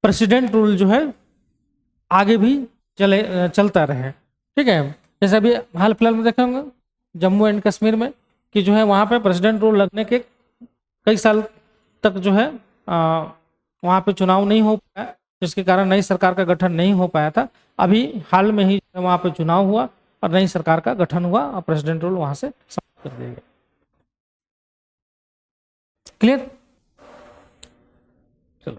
प्रेसिडेंट रूल जो है आगे भी चलता रहे। ठीक है, जैसे अभी हाल फिलहाल में देखे होंगे जम्मू एंड कश्मीर में कि जो है वहां पे प्रेसिडेंट रूल लगने के कई साल तक जो है वहां पे चुनाव नहीं हो पाया, जिसके कारण नई सरकार का गठन नहीं हो पाया था। अभी हाल में ही वहां पे चुनाव हुआ और नई सरकार का गठन हुआ और प्रेसिडेंट रूल वहां से समाप्त कर दिया गया। क्लियर? चलो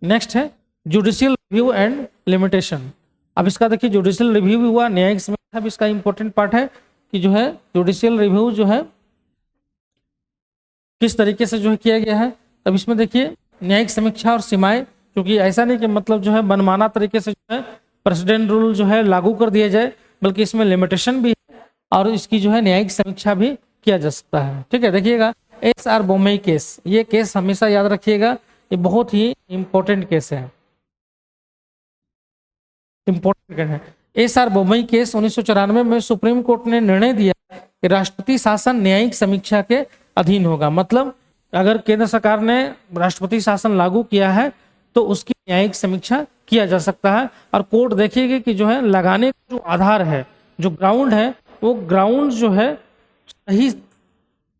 नेक्स्ट है जुडिशियल रिव्यू एंड लिमिटेशन। अब इसका देखिए जुडिशियल रिव्यू भी हुआ, न्यायिक समीक्षा भी इसका इंपॉर्टेंट पार्ट है कि जो है जुडिशियल रिव्यू जो है किस तरीके से जो है किया गया है। अब इसमें देखिए न्यायिक समीक्षा और सीमाएं, क्योंकि ऐसा नहीं कि मतलब जो है मनमाना तरीके से जो है प्रेसिडेंट रूल जो है लागू कर दिया जाए, बल्कि इसमें लिमिटेशन भी है और इसकी जो है न्यायिक समीक्षा भी किया जा सकता है। ठीक है, देखिएगा एस.आर. बोम्मई केस, ये केस हमेशा याद रखिएगा, ये बहुत ही इंपॉर्टेंट केस है, इंपॉर्टेंट है। एस.आर. बोम्मई केस 1994 में सुप्रीम कोर्ट ने निर्णय दिया कि राष्ट्रपति शासन न्यायिक समीक्षा के अधीन होगा। मतलब अगर केंद्र सरकार ने राष्ट्रपति शासन लागू किया है तो उसकी न्यायिक समीक्षा किया जा सकता है और कोर्ट देखेगी कि जो है लगाने का जो आधार है, जो ग्राउंड है, वो ग्राउंड जो है सही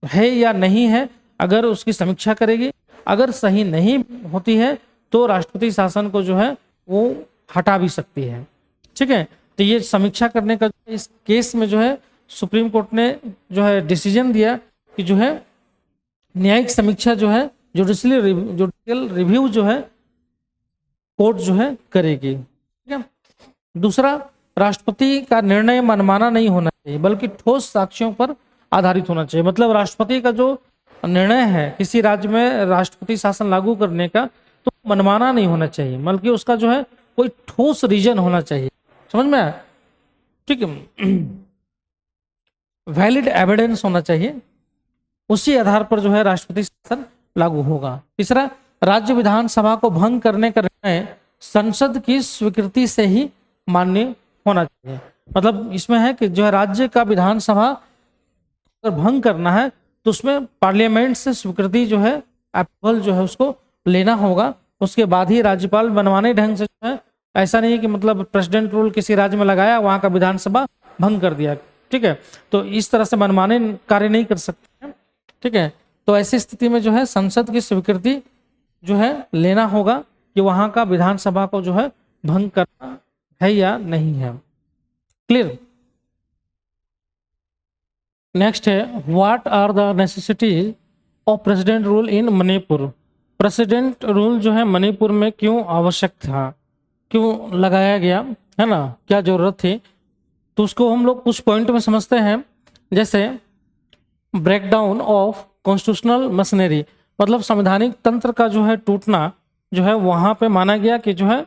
है या नहीं है, अगर उसकी समीक्षा करेगी। अगर सही नहीं होती है तो राष्ट्रपति शासन को जो है वो हटा भी सकती है। ठीक है, तो ये समीक्षा करने का इस केस में जो है सुप्रीम कोर्ट ने जो है डिसीजन दिया कि जो है न्यायिक समीक्षा जो है जुडिशियल रिव्यू जो है कोर्ट जो है करेगी। ठीक है, दूसरा राष्ट्रपति का निर्णय मनमाना नहीं होना चाहिए बल्कि ठोस साक्ष्यों पर आधारित होना चाहिए। मतलब राष्ट्रपति का जो निर्णय है किसी राज्य में राष्ट्रपति शासन लागू करने का, तो मनमाना नहीं होना चाहिए, बल्कि उसका जो है कोई ठोस रीजन होना चाहिए। समझ में आया? ठीक है, वैलिड एविडेंस होना चाहिए, उसी आधार पर जो है राष्ट्रपति शासन लागू होगा। तीसरा, राज्य विधानसभा को भंग करने का निर्णय संसद की स्वीकृति से ही मान्य होना चाहिए। मतलब इसमें है कि जो है राज्य का विधानसभा अगर भंग करना है तो उसमें पार्लियामेंट से स्वीकृति जो है अप्रूवल जो है उसको लेना होगा, उसके बाद ही राज्यपाल बनवाने ढंग से जो है, ऐसा नहीं है कि मतलब प्रेसिडेंट रूल किसी राज्य में लगाया वहां का विधानसभा भंग कर दिया। ठीक है, तो इस तरह से मनमाने कार्य नहीं कर सकते हैं। ठीक है, तो ऐसी स्थिति में जो है संसद की स्वीकृति जो है लेना होगा कि वहां का विधानसभा को जो है भंग करना है या नहीं है। क्लियर? नेक्स्ट है what are the necessities of president rule in Manipur. President rule जो है मणिपुर में क्यों आवश्यक था, क्यों लगाया गया है ना, क्या जरूरत थी, तो उसको हम लोग कुछ पॉइंट में समझते हैं। जैसे ब्रेकडाउन ऑफ कॉन्स्टिट्यूशनल मशीनरी, मतलब संवैधानिक तंत्र का जो है टूटना जो है वहां पे माना गया कि जो है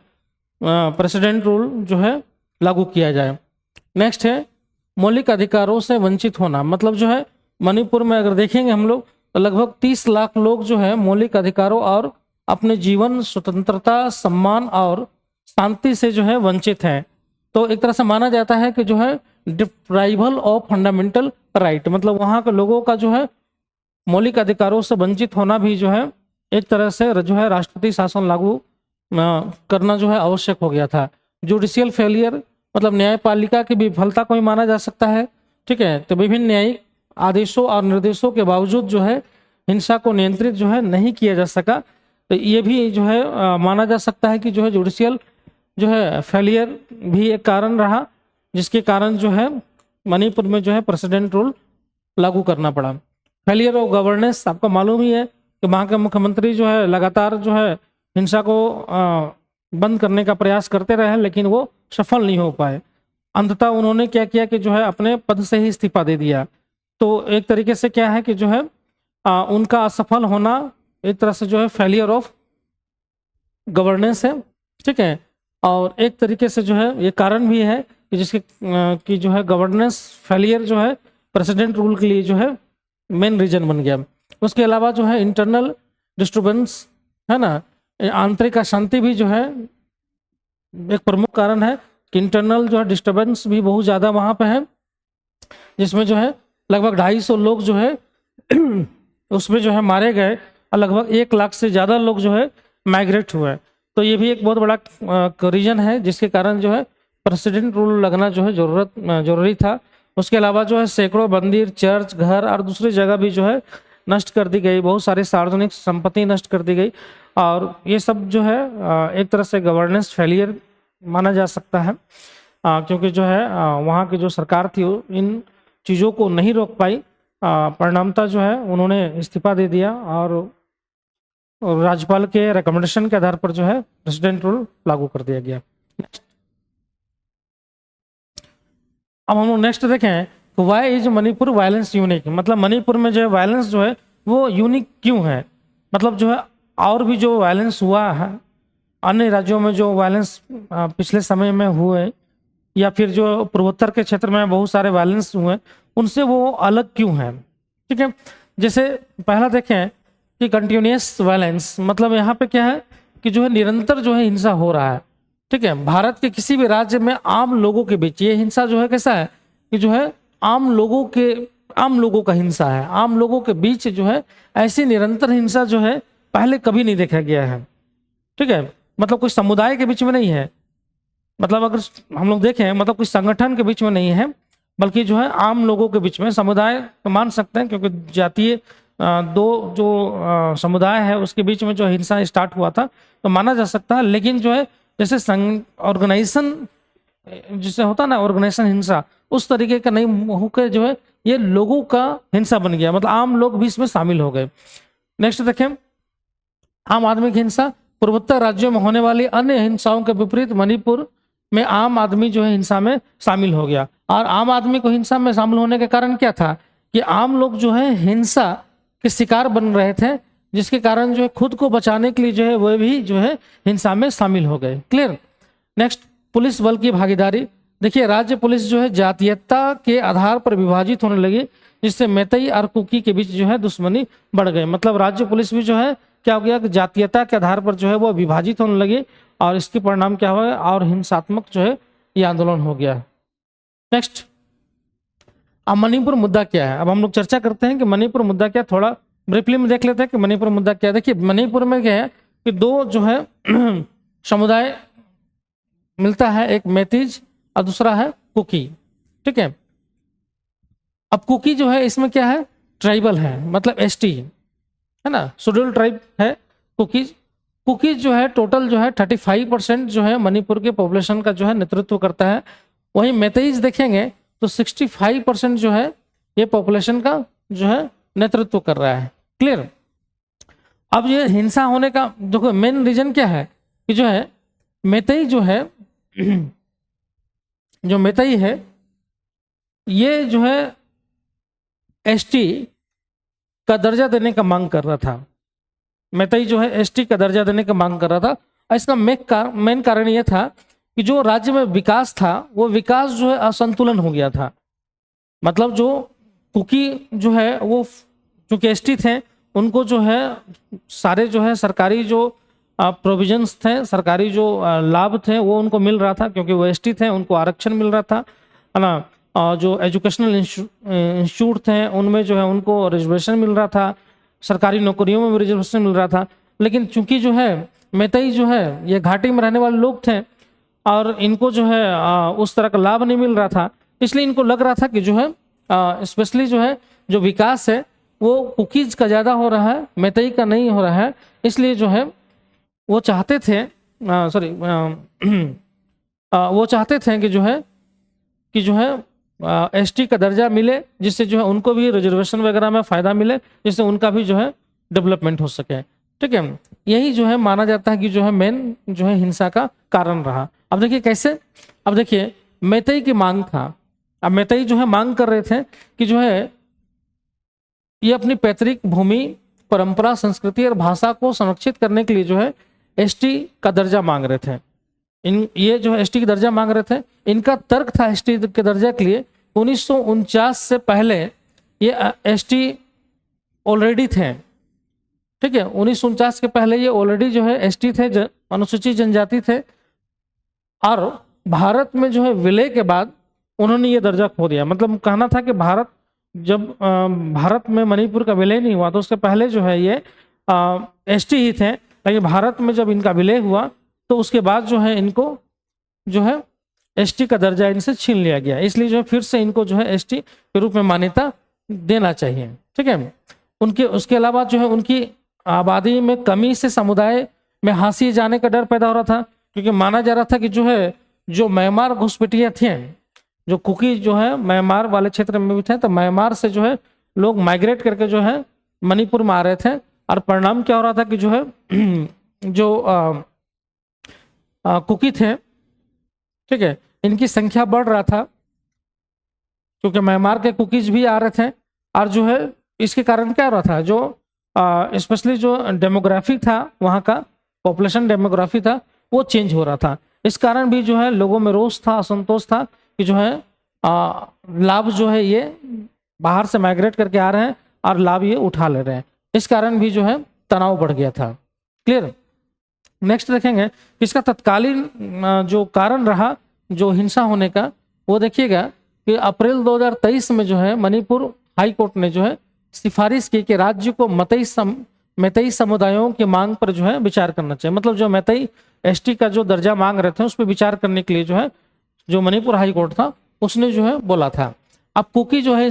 प्रेसिडेंट रूल जो है लागू किया जाए। नेक्स्ट है मौलिक अधिकारों से वंचित होना, मतलब जो है मणिपुर में अगर देखेंगे हम लोग तो लगभग 30 लाख लोग जो है मौलिक अधिकारों और अपने जीवन, स्वतंत्रता, सम्मान और शांति से जो है वंचित हैं। तो एक तरह से माना जाता है कि जो है डिप्राइवल ऑफ फंडामेंटल राइट, मतलब वहाँ के लोगों का जो है मौलिक अधिकारों से वंचित होना भी जो है एक तरह से जो है राष्ट्रपति शासन लागू करना जो है आवश्यक हो गया था। जुडिशियल फेलियर, मतलब न्यायपालिका की विफलता को भी माना जा सकता है। ठीक है, तो विभिन्न न्यायिक आदेशों और निर्देशों के बावजूद जो है हिंसा को नियंत्रित जो है नहीं किया जा सका, तो ये भी जो है माना जा सकता है कि जो है जुडिशियल जो है फेलियर भी एक कारण रहा, जिसके कारण जो है मणिपुर में जो है प्रेसिडेंट रूल लागू करना पड़ा। फेलियर ऑफ गवर्नेंस, आपको मालूम ही है कि वहाँ के मुख्यमंत्री जो है लगातार जो है हिंसा को बंद करने का प्रयास करते रहे, लेकिन वो सफल नहीं हो पाए। अंततः उन्होंने क्या किया कि जो है अपने पद से ही इस्तीफा दे दिया। तो एक तरीके से क्या है कि जो है उनका असफल होना एक तरह से जो है फेलियर ऑफ गवर्नेंस है। ठीक है, और एक तरीके से जो है ये कारण भी है कि जिसके कि जो है गवर्नेंस फेलियर जो है प्रेसिडेंट रूल के लिए जो है मेन रीजन बन गया। उसके अलावा जो है इंटरनल डिस्टर्बेंस है ना, आंतरिक अशांति भी जो है एक प्रमुख कारण है कि इंटरनल जो है डिस्टर्बेंस भी बहुत ज़्यादा वहाँ पे है, जिसमें जो है लगभग 250 लोग जो है उसमें जो है मारे गए और लगभग 1 लाख से ज़्यादा लोग जो है माइग्रेट हुए। तो ये भी एक बहुत बड़ा रीजन है जिसके कारण जो है प्रेसिडेंट रूल लगना जो है जरूरी था। उसके अलावा जो है सैकड़ों मंदिर, चर्च, घर और दूसरी जगह भी जो है नष्ट कर दी गई, बहुत सारी सार्वजनिक संपत्ति नष्ट कर दी गई, और ये सब जो है एक तरह से गवर्नेंस फेलियर माना जा सकता है, क्योंकि जो है वहाँ की जो सरकार थी वो इन चीज़ों को नहीं रोक पाई। परिणामतः जो है उन्होंने इस्तीफा दे दिया और राज्यपाल के रिकमेंडेशन के आधार पर जो है प्रेसिडेंट रूल लागू कर दिया गया। अब हम लोग नेक्स्ट देखें तो why is Manipur violence unique, मतलब मणिपुर में जो है वायलेंस जो है वो यूनिक क्यों है, मतलब जो है और भी जो वायलेंस हुआ है अन्य राज्यों में, जो वायलेंस पिछले समय में हुए या फिर जो पूर्वोत्तर के क्षेत्र में बहुत सारे वायलेंस हुए, उनसे वो अलग क्यों है। ठीक है, जैसे पहला देखें कि कंटिन्यूस वायलेंस, मतलब यहाँ पे क्या है कि जो है निरंतर जो है हिंसा हो रहा है। ठीक है, भारत के किसी भी राज्य में आम लोगों के बीच ये हिंसा जो है कैसा है कि जो है आम लोगों का हिंसा है, आम लोगों के बीच जो है ऐसी निरंतर हिंसा जो है पहले कभी नहीं देखा गया है। ठीक है, मतलब कोई समुदाय के बीच में नहीं है, मतलब अगर हम लोग देखें मतलब कोई संगठन के बीच में नहीं है, बल्कि जो है आम लोगों के बीच में, समुदाय तो मान सकते हैं क्योंकि जातीय दो जो समुदाय है उसके बीच में जो हिंसा स्टार्ट हुआ था तो माना जा सकता है, लेकिन जो है जैसे ऑर्गेनाइजेशन जिसे होता ना ऑर्गेनाइजेशन हिंसा, उस तरीके का नहीं होकर जो है ये लोगों का हिंसा बन गया, मतलब आम लोग भी इसमें शामिल हो गए। नेक्स्ट देखें, आम आदमी की हिंसा, पूर्वोत्तर राज्यों में होने वाली अन्य हिंसाओं के विपरीत मणिपुर में आम आदमी जो है हिंसा में शामिल हो गया। और आम आदमी को हिंसा में शामिल होने के कारण क्या था कि आम लोग जो है हिंसा के शिकार बन रहे थे, जिसके कारण जो है खुद को बचाने के लिए जो है वह भी जो है हिंसा में शामिल हो गए। क्लियर। नेक्स्ट, पुलिस बल की भागीदारी। देखिए, राज्य पुलिस जो है जातीयता के आधार पर विभाजित होने लगी, जिससे मैतेई और कुकी के बीच जो है दुश्मनी बढ़ गई। मतलब राज्य पुलिस भी जो है क्या हो गया कि जातीयता के आधार पर जो है वो विभाजित होने लगी, और इसके परिणाम क्या हुआ और हिंसात्मक जो है ये आंदोलन हो गया। नेक्स्ट, अब मणिपुर मुद्दा क्या है। अब हम लोग चर्चा करते हैं कि मणिपुर मुद्दा क्या, थोड़ा ब्रीफली में देख लेते हैं कि मणिपुर मुद्दा क्या है। देखिए, मणिपुर में क्या है कि दो जो है समुदाय मिलता है, एक मैतीज और दूसरा है कुकी। ठीक है, अब कुकी जो है इसमें क्या है, ट्राइबल है, मतलब एसटी है ना, शेड्यूल ट्राइब है कुकीज जो है टोटल जो है 35% जो है मणिपुर के पॉपुलेशन का जो है नेतृत्व करता है। वहीं मैतेईज देखेंगे तो 65% जो है ये पॉपुलेशन का जो है नेतृत्व कर रहा है। क्लियर। अब ये हिंसा होने का देखो मेन रीजन क्या है कि जो है मैतेई जो है जो मैतेई है ये जो है एसटी का दर्जा देने का मांग कर रहा था। मैतेई जो है एसटी का दर्जा देने का मांग कर रहा था। इसका मेन कारण यह था कि जो राज्य में विकास था वो विकास जो है असंतुलन हो गया था। मतलब जो कुकी जो है वो चूंकि एसटी थे, उनको जो है सारे जो है सरकारी जो प्रोविजंस थे, सरकारी जो लाभ थे वो उनको मिल रहा था, क्योंकि वो एसटी थे, उनको आरक्षण मिल रहा था, है ना। जो एजुकेशनल इंस्टीट्यूट थे उनमें जो है उनको रिजर्वेशन मिल रहा था, सरकारी नौकरियों में भी रिजर्वेशन मिल रहा था। लेकिन चूंकि जो है मैतेई जो है ये घाटी में रहने वाले लोग थे और इनको जो है उस तरह का लाभ नहीं मिल रहा था, इसलिए इनको लग रहा था कि जो है स्पेशली जो है जो विकास है वो कुकीज का ज़्यादा हो रहा है, मैतेई का नहीं हो रहा है। इसलिए जो है वो चाहते थे वो चाहते थे कि जो है एसटी का दर्जा मिले, जिससे जो है उनको भी रिजर्वेशन वगैरह में फ़ायदा मिले, जिससे उनका भी जो है डेवलपमेंट हो सके। ठीक है, यही जो है माना जाता है कि जो है मेन जो है हिंसा का कारण रहा। अब देखिए कैसे, अब देखिए मैतेई की मांग था। अब मैतेई जो है मांग कर रहे थे कि जो है ये अपनी पैतृक भूमि, परंपरा, संस्कृति और भाषा को संरक्षित करने के लिए जो है एसटी का दर्जा मांग रहे थे। ये जो है एसटी का दर्जा मांग रहे थे। इनका तर्क था एसटी के दर्जा के लिए 1949 से पहले ये एसटी ऑलरेडी थे। ठीक है, 1949 के पहले ये ऑलरेडी जो है एसटी थे, अनुसूचित जनजाति थे, और भारत में जो है विलय के बाद उन्होंने ये दर्जा खो दिया। मतलब कहना था कि भारत जब भारत में मणिपुर का विलय नहीं हुआ तो उसके पहले जो है ये एसटी ही थे, लेकिन भारत में जब इनका विलय हुआ तो उसके बाद जो है इनको जो है एसटी का दर्जा इनसे छीन लिया गया। इसलिए जो है फिर से इनको जो है एसटी के रूप में मान्यता देना चाहिए। ठीक है, उनके उसके अलावा जो है उनकी आबादी में कमी से समुदाय में हाशिए जाने का डर पैदा हो रहा था, क्योंकि माना जा रहा था कि जो है जो म्यांमार घुसपैठियां थी, जो कुकी जो है म्यांमार वाले क्षेत्र में भी थे, तो म्यांमार से जो है लोग माइग्रेट करके जो है मणिपुर में आ रहे थे, और परिणाम क्या हो रहा था कि जो है जो कुकी थे, ठीक है, इनकी संख्या बढ़ रहा था, क्योंकि म्यांमार के कुकीज भी आ रहे थे, और जो है इसके कारण क्या हो रहा था, जो स्पेशली जो डेमोग्राफी था वहाँ का, पॉपुलेशन डेमोग्राफी था, वो चेंज हो रहा था। इस कारण भी जो है लोगों में रोष था, असंतोष था कि जो है लाभ जो है ये बाहर से माइग्रेट करके आ रहे हैं और लाभ ये उठा ले रहे हैं। इस कारण भी जो है तनाव बढ़ गया था। क्लियर। नेक्स्ट देखेंगे इसका तत्कालीन जो कारण रहा जो हिंसा होने का, वो देखिएगा कि अप्रैल 2023 में जो है मणिपुर हाई कोर्ट ने जो है सिफारिश की कि राज्य को मैतेई समुदायों की मांग पर जो है विचार करना चाहिए। मतलब जो मैतेई एसटी का जो दर्जा मांग रहे थे उस पर विचार करने के लिए जो है जो मणिपुर हाई कोर्ट था उसने जो है बोला था। अब कुकी जो है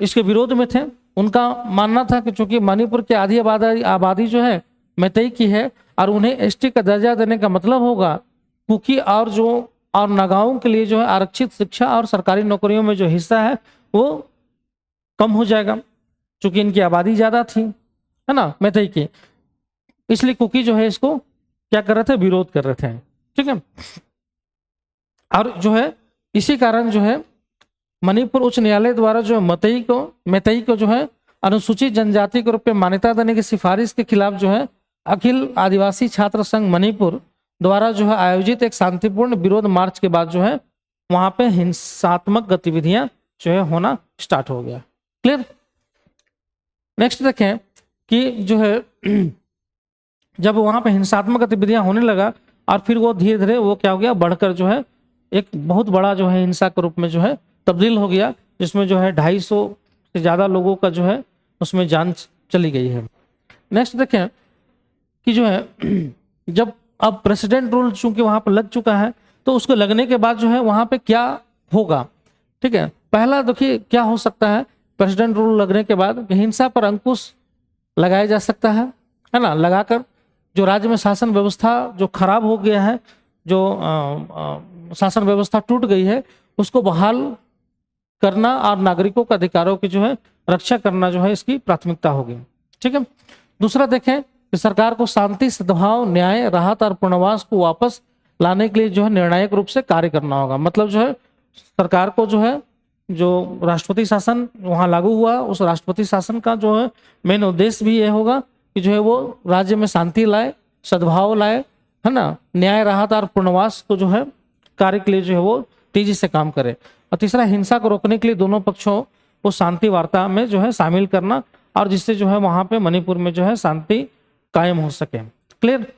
इसके विरोध में थे। उनका मानना था कि चूंकि मणिपुर की आधी आबादी जो है मैतेई की है और उन्हें एसटी का दर्जा देने का मतलब होगा कुकी और नागाओं के लिए जो है आरक्षित शिक्षा और सरकारी नौकरियों में जो हिस्सा है वो कम हो जाएगा, चूंकि इनकी आबादी ज्यादा थी, है ना, मैतेई की। इसलिए कुकी जो है इसको क्या कर रहे थे, विरोध कर रहे थे। ठीक है, और जो है इसी कारण जो है मणिपुर उच्च न्यायालय द्वारा जो मैतेई को जो है अनुसूचित जनजाति के रूप में मान्यता देने की सिफारिश के खिलाफ जो है अखिल आदिवासी छात्र संघ मणिपुर द्वारा जो है आयोजित एक शांतिपूर्ण विरोध मार्च के बाद जो है वहां पे हिंसात्मक गतिविधियां जो है होना स्टार्ट हो गया। क्लियर। नेक्स्ट देखें कि जो है जब वहां पे हिंसात्मक गतिविधियां होने लगा और फिर वो धीरे धीरे वो क्या हो गया, बढ़कर जो है एक बहुत बड़ा जो है हिंसा के रूप में जो है तब्दील हो गया, जिसमें जो है 250 से ज्यादा लोगों का जो है उसमें जान चली गई है। नेक्स्ट देखें कि जो है जब अब प्रेसिडेंट रूल चूंकि वहां पर लग चुका है तो उसको लगने के बाद जो है वहां पे क्या होगा। ठीक है, पहला देखिए क्या हो सकता है प्रेसिडेंट रूल लगने के बाद, हिंसा पर अंकुश लगाया जा सकता है ना, लगाकर जो राज्य में शासन व्यवस्था जो खराब हो गया है, जो शासन व्यवस्था टूट गई है, उसको बहाल करना और नागरिकों के अधिकारों की जो है रक्षा करना जो है इसकी प्राथमिकता होगी। ठीक है। दूसरा देखें कि सरकार को शांति, सद्भाव, न्याय, राहत और पुनर्वास को वापस लाने के लिए जो है निर्णायक रूप से कार्य करना होगा। मतलब जो है सरकार को जो है जो राष्ट्रपति शासन वहां लागू हुआ, उस राष्ट्रपति शासन का जो है मेन उद्देश्य भी ये होगा कि जो है वो राज्य में शांति लाए, सद्भाव लाए, है ना, न्याय, राहत और पुनर्वास को जो है कार्य के लिए जो है वो तेजी से काम करे। और तीसरा, हिंसा को रोकने के लिए दोनों पक्षों को शांति वार्ता में जो है शामिल करना, और जिससे जो है वहां पे मणिपुर में जो है शांति कायम हो सके। क्लियर।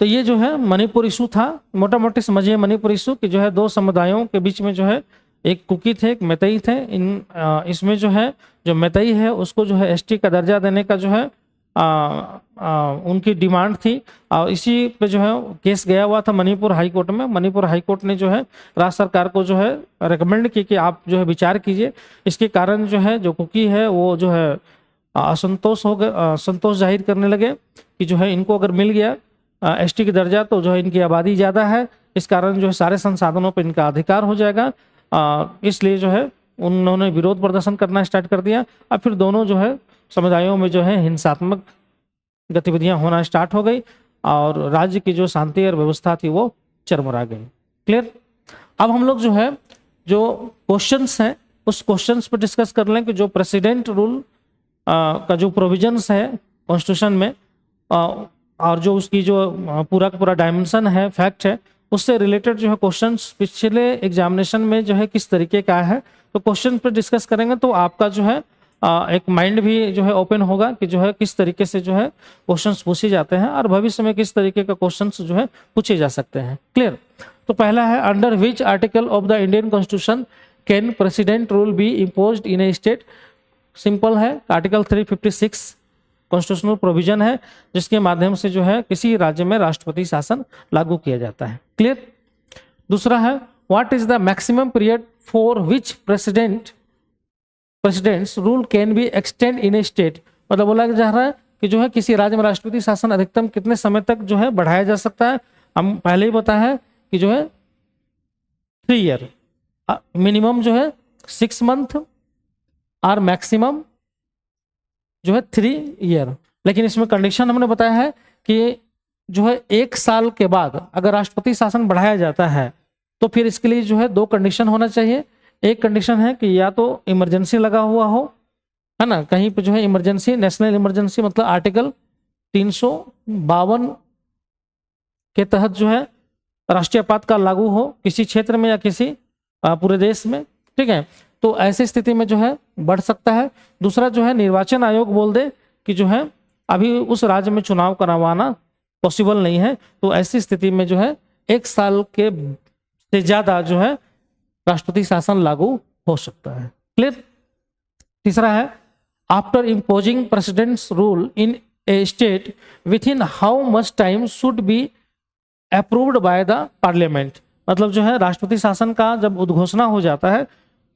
तो ये जो है मणिपुर इशू था। मोटा मोटी समझिए मणिपुर इशू कि जो है दो समुदायों के बीच में जो है एक कुकी थे, एक मैतेई थे। इसमें जो है जो मैतेई है उसको जो है एसटी का दर्जा देने का जो है उनकी डिमांड थी, और इसी पे जो है केस गया हुआ था मणिपुर हाई कोर्ट में। मणिपुर हाई कोर्ट ने जो है राज्य सरकार को जो है रेकमेंड की कि आप जो है विचार कीजिए। इसके कारण जो है जो कुकी है वो जो है संतोष जाहिर करने लगे कि जो है इनको अगर मिल गया एसटी की दर्जा तो जो है इनकी आबादी ज़्यादा है, इस कारण जो है सारे संसाधनों पर इनका अधिकार हो जाएगा। इसलिए जो है उन्होंने विरोध प्रदर्शन करना स्टार्ट कर दिया, और फिर दोनों जो है समुदायों में जो है हिंसात्मक गतिविधियां होना स्टार्ट हो गई और राज्य की जो शांति और व्यवस्था थी वो चरमरा गई। क्लियर। अब हम लोग जो है जो क्वेश्चंस हैं उस क्वेश्चंस पर डिस्कस कर लें कि जो प्रेसिडेंट रूल का जो प्रोविजंस है कॉन्स्टिट्यूशन में और जो उसकी जो पूरा का पूरा डायमेंशन है, फैक्ट है, उससे रिलेटेड जो है क्वेश्चंस पिछले एग्जामिनेशन में जो है किस तरीके का है तो क्वेश्चन पे डिस्कस करेंगे तो आपका जो है एक माइंड भी जो है ओपन होगा कि जो है किस तरीके से जो है क्वेश्चंस पूछे जाते हैं और भविष्य में किस तरीके का क्वेश्चंस जो है पूछे जा सकते हैं। क्लियर। तो पहला है, under which article of the Indian constitution can president rule B imposed in a state. Simple है, आर्टिकल 356 कॉन्स्टिट्यूशनल प्रोविजन है जिसके माध्यम से जो है किसी राज्य में राष्ट्रपति शासन लागू किया जाता है। क्लियर। दूसरा है, what is the maximum period for which presidents rule can be extend in a state. मतलब बोला जा रहा है कि जो है किसी राज्य में राष्ट्रपति शासन अधिकतम कितने समय तक जो है बढ़ाया जा सकता है। हम पहले ही बताया है कि जो है 3 ईयर, मिनिमम जो है 6 मंथ और मैक्सिमम जो है 3 ईयर। लेकिन इसमें कंडीशन हमने बताया है कि जो है 1 साल के बाद अगर राष्ट्रपति शासन बढ़ाया जाता है तो फिर इसके लिए जो है 2 कंडीशन होना चाहिए। एक कंडीशन है कि या तो इमरजेंसी लगा हुआ हो, है ना, कहीं पे जो है इमरजेंसी, नेशनल इमरजेंसी, मतलब आर्टिकल 352 के तहत जो है राष्ट्रीय आपातकाल लागू हो किसी क्षेत्र में या किसी पूरे देश में। ठीक है, तो ऐसी स्थिति में जो है बढ़ सकता है। दूसरा जो है निर्वाचन आयोग बोल दे कि जो है अभी उस राज्य में चुनाव करवाना पॉसिबल नहीं है, तो ऐसी स्थिति में जो है 1 साल के से ज्यादा जो है राष्ट्रपति शासन लागू हो सकता है। क्लियर। तीसरा है, after imposing president's rule in a state with in how much time should be approved by the parliament. मतलब जो है राष्ट्रपति शासन का जब उद्घोषणा हो जाता है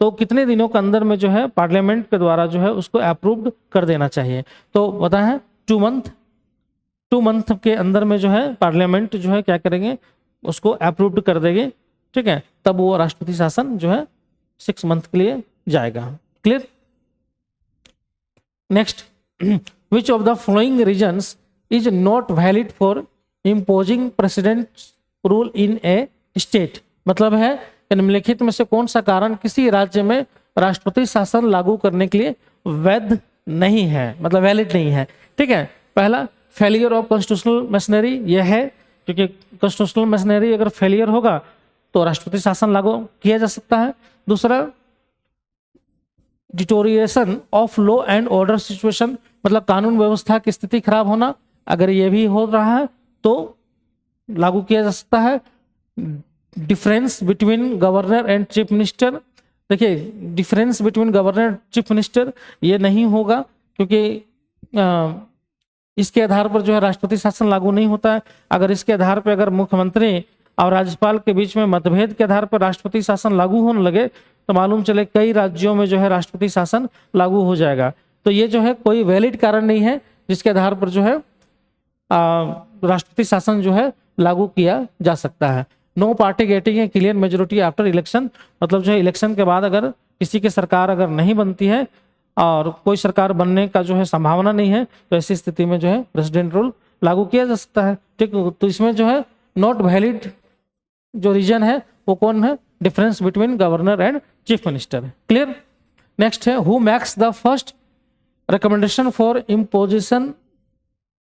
तो कितने दिनों के अंदर में जो है पार्लियामेंट के द्वारा जो है उसको अप्रूव्ड कर देना चाहिए। तो पता है 2 मंथ के अंदर में जो है पार्लियामेंट जो है क्या करेंगे, उसको अप्रूव्ड कर देंगे। ठीक है, तब वो राष्ट्रपति शासन जो है 6 मंथ के लिए जाएगा। Clear. Next, which of the following reasons is not valid for imposing president rule in a state. मतलब है निम्नलिखित में से कौन सा कारण किसी राज्य में राष्ट्रपति शासन लागू करने के लिए वैध नहीं है, मतलब वैलिड नहीं है। ठीक है, पहला फेलियर ऑफ कॉन्स्टिट्यूशनल मशीनरी, यह है क्योंकि कॉन्स्टिट्यूशनल मशीनरी अगर फेलियर होगा तो राष्ट्रपति शासन लागू किया जा सकता है। दूसरा, deterioration of law and order situation, मतलब कानून व्यवस्था की स्थिति खराब होना, अगर ये भी हो रहा है तो लागू किया जा सकता है। Difference between governor and chief minister, देखिए difference between governor chief minister ये नहीं होगा क्योंकि इसके आधार पर जो है राष्ट्रपति शासन लागू नहीं होता है। अगर इसके आधार पर अगर मुख्यमंत्री और राज्यपाल के बीच में मतभेद के आधार पर राष्ट्रपति शासन लागू होने लगे तो मालूम चले कई राज्यों में जो है राष्ट्रपति शासन लागू हो जाएगा। तो ये जो है कोई वैलिड कारण नहीं है जिसके आधार पर जो है राष्ट्रपति शासन जो है लागू किया जा सकता है। No party getting a clear majority after election, मतलब जो है इलेक्शन के बाद अगर किसी की सरकार अगर नहीं बनती है और कोई सरकार बनने का जो है संभावना नहीं है तो ऐसी स्थिति में जो है प्रेसिडेंट रूल लागू किया जा सकता है। ठीक, तो इसमें जो है नॉट वैलिड जो रीजन है वो कौन है, difference between governor and chief minister. Clear. Next है, who makes the first recommendation for imposition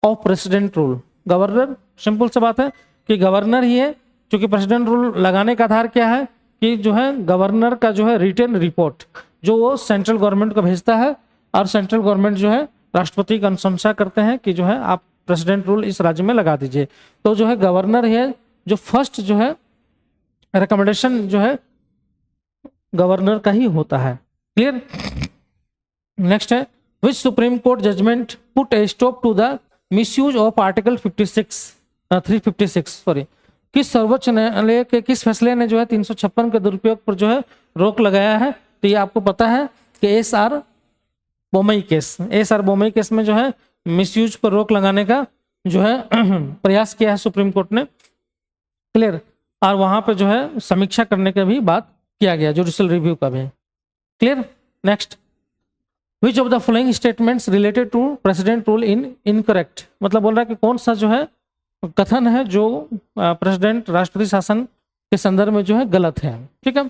of president rule. Governor, simple सी बात है कि गवर्नर ही है, क्योंकि प्रेसिडेंट रूल लगाने का आधार क्या है कि जो है गवर्नर का जो है रिटन रिपोर्ट जो वो सेंट्रल गवर्नमेंट को भेजता है और सेंट्रल गवर्नमेंट जो है राष्ट्रपति की अनुशंसा करते हैं कि जो है आप प्रेसिडेंट रूल इस राज्य में लगा दीजिए। तो जो है गवर्नर है जो फर्स्ट जो है रिकमेंडेशन जो है गवर्नर का ही होता है। क्लियर। नेक्स्ट है, which Supreme Court judgement put a stop to the misuse of article 356 sorry, किस सर्वोच्च न्यायालय के किस फैसले ने जो है 356 के दुरुपयोग पर जो है रोक लगाया है। तो ये आपको पता है कि एस.आर. बोमई केस में जो है मिसयूज पर रोक लगाने का जो है प्रयास किया है सुप्रीम कोर्ट ने। क्लियर। और वहां पे जो है समीक्षा करने का भी बात किया गया, जुडिशियल रिव्यू का भी। Clear. Next, which of the following statements related to president rule in incorrect, मतलब बोल रहा है कि कौन सा जो है कथन है जो प्रेसिडेंट राष्ट्रपति शासन के संदर्भ में जो है गलत है। ठीक है,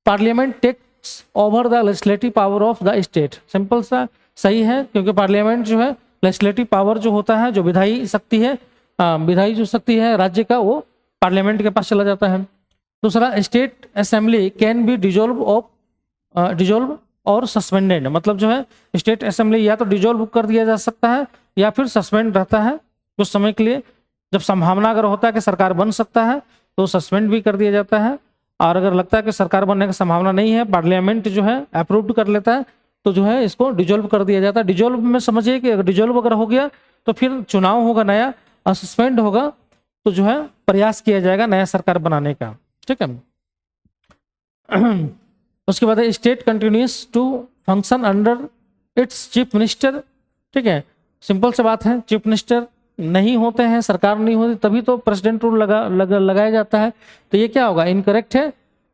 parliament takes over the legislative power of the state, simple सा सही है क्योंकि पार्लियामेंट जो है लेजिस्लेटिव पावर जो होता है, जो विधायी जो शक्ति है राज्य का, वो पार्लियामेंट के पास चला जाता है। दूसरा, state assembly can be dissolve of dissolve और सस्पेंडेड, मतलब जो है स्टेट असेंबली या तो डिजोल्व कर दिया जा सकता है या फिर सस्पेंड रहता है कुछ समय के लिए। जब संभावना अगर होता है कि सरकार बन सकता है तो सस्पेंड भी कर दिया जाता है, और अगर लगता है कि सरकार बनने की संभावना नहीं है, पार्लियामेंट जो है अप्रूव कर लेता है, तो जो है इसको डिजोल्व कर दिया जाता है। डिजोल्व में समझिए कि अगर डिजोल्व अगर हो गया तो फिर चुनाव होगा नया, और सस्पेंड होगा तो जो है प्रयास किया जाएगा नया सरकार बनाने का। ठीक है। उसके बाद state continues to function under its chief minister. ठीक है, सिंपल सी बात है, चीफ मिनिस्टर नहीं होते हैं, सरकार नहीं होती, तभी तो प्रेसिडेंट रूल लगाया जाता है। तो ये क्या होगा, इनकरेक्ट है,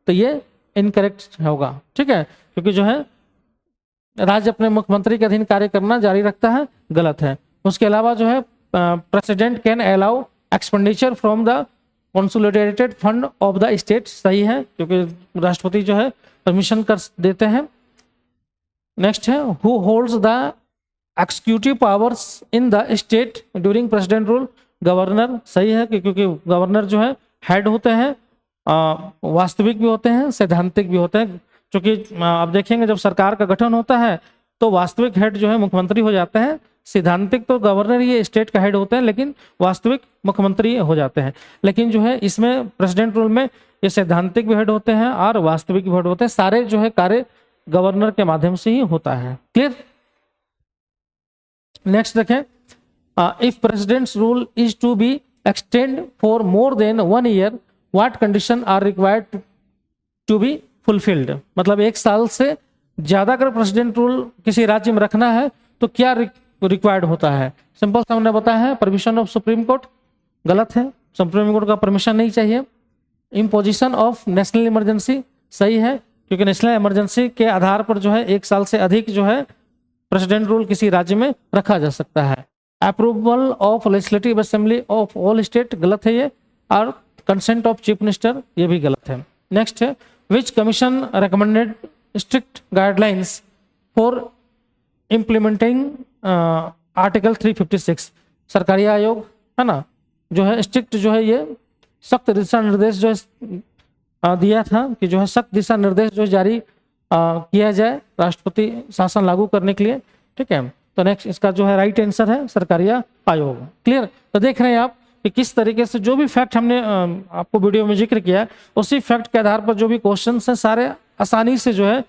तो ये इनकरेक्ट होगा। ठीक है, क्योंकि जो है राज्य अपने मुख्यमंत्री के अधीन कार्य करना जारी रखता है, गलत है। उसके अलावा जो है president can allow expenditure from the consolidated fund of the state, सही है, क्योंकि राष्ट्रपति जो है परमिशन कर देते हैं। नेक्स्ट है who holds the executive powers in the state during president rule, governor, सही है, क्योंकि गवर्नर जो है हेड होते हैं, वास्तविक भी होते हैं, सैद्धांतिक भी होते हैं। क्योंकि आप देखेंगे जब सरकार का गठन होता है तो वास्तविक हेड जो है मुख्यमंत्री हो जाते हैं, सैद्धांतिक तो गवर्नर ही स्टेट का हेड होते हैं, लेकिन वास्तविक मुख्यमंत्री हो जाते हैं। लेकिन जो है इसमें प्रेसिडेंट रूल में ये सैद्धांतिक भी हेड होते हैं और वास्तविक भी हेड होते हैं, सारे जो है कार्य गवर्नर के माध्यम से ही होता है। क्लियर। नेक्स्ट देखें, if president's rule is to be extend for more than 1 year what condition are required to be fulfilled, मतलब 1 साल से ज्यादा अगर प्रेसिडेंट रूल किसी राज्य में रखना है तो क्या रिक्वायर्ड होता है। सिंपल सा हमने बताया है, परमिशन ऑफ सुप्रीम कोर्ट, गलत है, सुप्रीम कोर्ट का परमिशन नहीं चाहिए। इम्पोजिशन ऑफ नेशनल इमरजेंसी, सही है, क्योंकि नेशनल इमरजेंसी के आधार पर जो है 1 साल से अधिक जो है प्रेसिडेंट रूल किसी राज्य में रखा जा सकता है। Approval of legislative assembly of all state, गलत है ये, और कंसेंट ऑफ चीफ मिनिस्टर, ये भी गलत है। नेक्स्ट है which commission recommended strict guidelines for implementing article 356, सरकारी आयोग है ना, जो है स्ट्रिक्ट जो है ये सख्त दिशा निर्देश जो है दिया था कि जो है सख्त दिशा निर्देश जो जारी किया जाए राष्ट्रपति शासन लागू करने के लिए। ठीक है, तो नेक्स्ट इसका जो है राइट आंसर है सरकारी आयोग। क्लियर। तो देख रहे हैं आप कि किस तरीके से जो भी फैक्ट हमने आपको वीडियो में जिक्र किया, उसी फैक्ट के आधार पर जो भी क्वेश्चन हैं सारे आसानी से जो है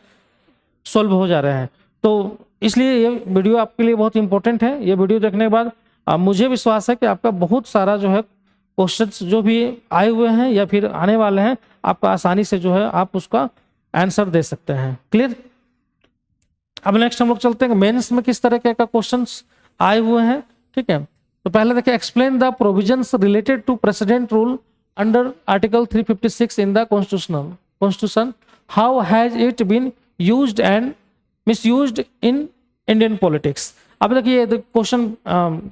सोल्व हो जा रहे हैं। तो इसलिए ये वीडियो आपके लिए बहुत इंपॉर्टेंट है। ये वीडियो देखने के बाद मुझे विश्वास है कि आपका बहुत सारा जो है क्वेश्चंस जो भी आए हुए हैं या फिर आने वाले हैं, आपका आसानी से जो है आप उसका आंसर दे सकते हैं। क्लियर। अब नेक्स्ट हम लोग चलते हैं मेंस में किस तरह का क्वेश्चंस आए हुए हैं। ठीक है, तो पहले देखिए, explain the provisions related to president rule under article 356 in the constitution, how has it been used and misused in Indian politics. अब देखिए क्वेश्चन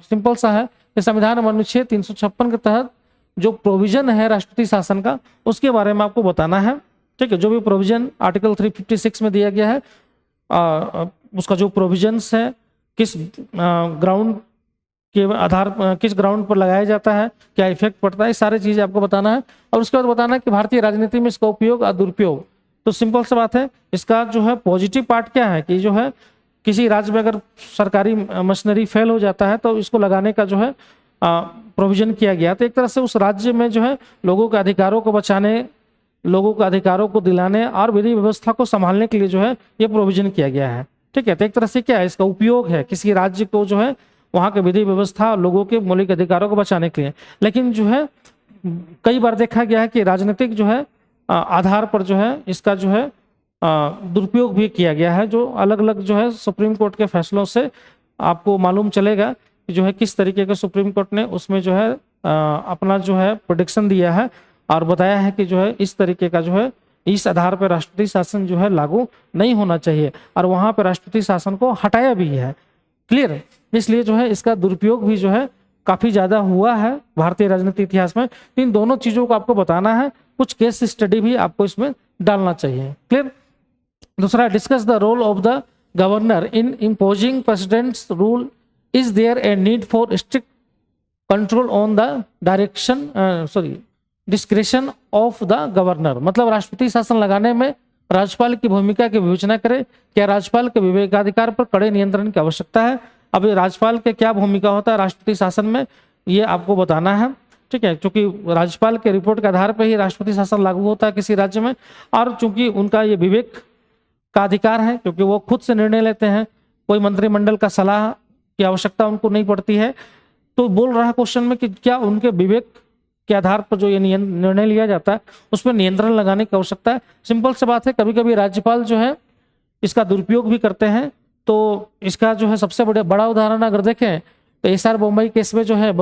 सिंपल सा है कि संविधान अनुच्छेद 356 के तहत जो प्रोविजन है राष्ट्रपति शासन का, उसके बारे में आपको बताना है। ठीक है, जो भी प्रोविजन आर्टिकल 356 में दिया गया है, उसका जो प्रोविजंस है किस ग्राउंड के आधार, किस ग्राउंड पर लगाया जाता है, क्या इफेक्ट पड़ता है, सारी चीजें आपको बताना है। और उसके बाद बताना है कि भारतीय राजनीति में इसका उपयोग और दुरुपयोग। तो सिंपल सी बात है, इसका जो है पॉजिटिव पार्ट क्या है कि जो है किसी राज्य में अगर सरकारी मशीनरी फेल हो जाता है तो इसको लगाने का जो है प्रोविजन किया गया। तो एक तरह से उस राज्य में जो है लोगों के अधिकारों को बचाने, लोगों के अधिकारों को दिलाने और विधि व्यवस्था को संभालने के लिए जो है ये प्रोविजन किया गया है। ठीक है, तो एक तरह से क्या है, इसका उपयोग है किसी राज्य को जो है वहाँ के विधि व्यवस्था, लोगों के मौलिक अधिकारों को बचाने के लिए। लेकिन जो है कई बार देखा गया है कि राजनीतिक जो है आधार पर जो है इसका जो है दुरुपयोग भी किया गया है, जो अलग अलग जो है सुप्रीम कोर्ट के फैसलों से आपको मालूम चलेगा कि जो है किस तरीके के सुप्रीम कोर्ट ने उसमें जो है अपना जो है प्रेडिक्शन दिया है और बताया है कि जो है इस तरीके का जो है इस आधार पर राष्ट्रपति शासन जो है लागू नहीं होना चाहिए, और वहाँ पर राष्ट्रपति शासन को हटाया भी है। क्लियर। इसलिए जो है इसका दुरुपयोग भी जो है काफी ज्यादा हुआ है भारतीय राजनीति इतिहास में। इन दोनों चीजों को आपको बताना है, कुछ केस स्टडी भी आपको इसमें डालना चाहिए। क्लियर। दूसरा, discuss the role of the governor in imposing president's rule, is there a need for strict control on the discretion of the governor. मतलब राष्ट्रपति शासन लगाने में राज्यपाल की भूमिका की विवेचना करे। क्या राज्यपाल के विवेकाधिकार पर कड़े नियंत्रण की आवश्यकता है? अब ये राज्यपाल के क्या भूमिका होता है राष्ट्रपति शासन में, ये आपको बताना है। ठीक है, क्योंकि राज्यपाल के रिपोर्ट के आधार पर ही राष्ट्रपति शासन लागू होता है किसी राज्य में, और चूंकि उनका ये विवेक का अधिकार है, क्योंकि वो खुद से निर्णय लेते हैं, कोई मंत्रिमंडल का सलाह की आवश्यकता उनको नहीं पड़ती है। तो बोल रहा है क्वेश्चन में कि क्या उनके विवेक के आधार पर जो ये निर्णय लिया जाता है उसमें नियंत्रण लगाने की आवश्यकता है। सिंपल सी बात है, कभी कभी राज्यपाल जो है इसका दुरुपयोग भी करते हैं। तो इसका जो है सबसे बड़ा उदाहरण अगर देखें तो एसआर बोम्बई केस में जो है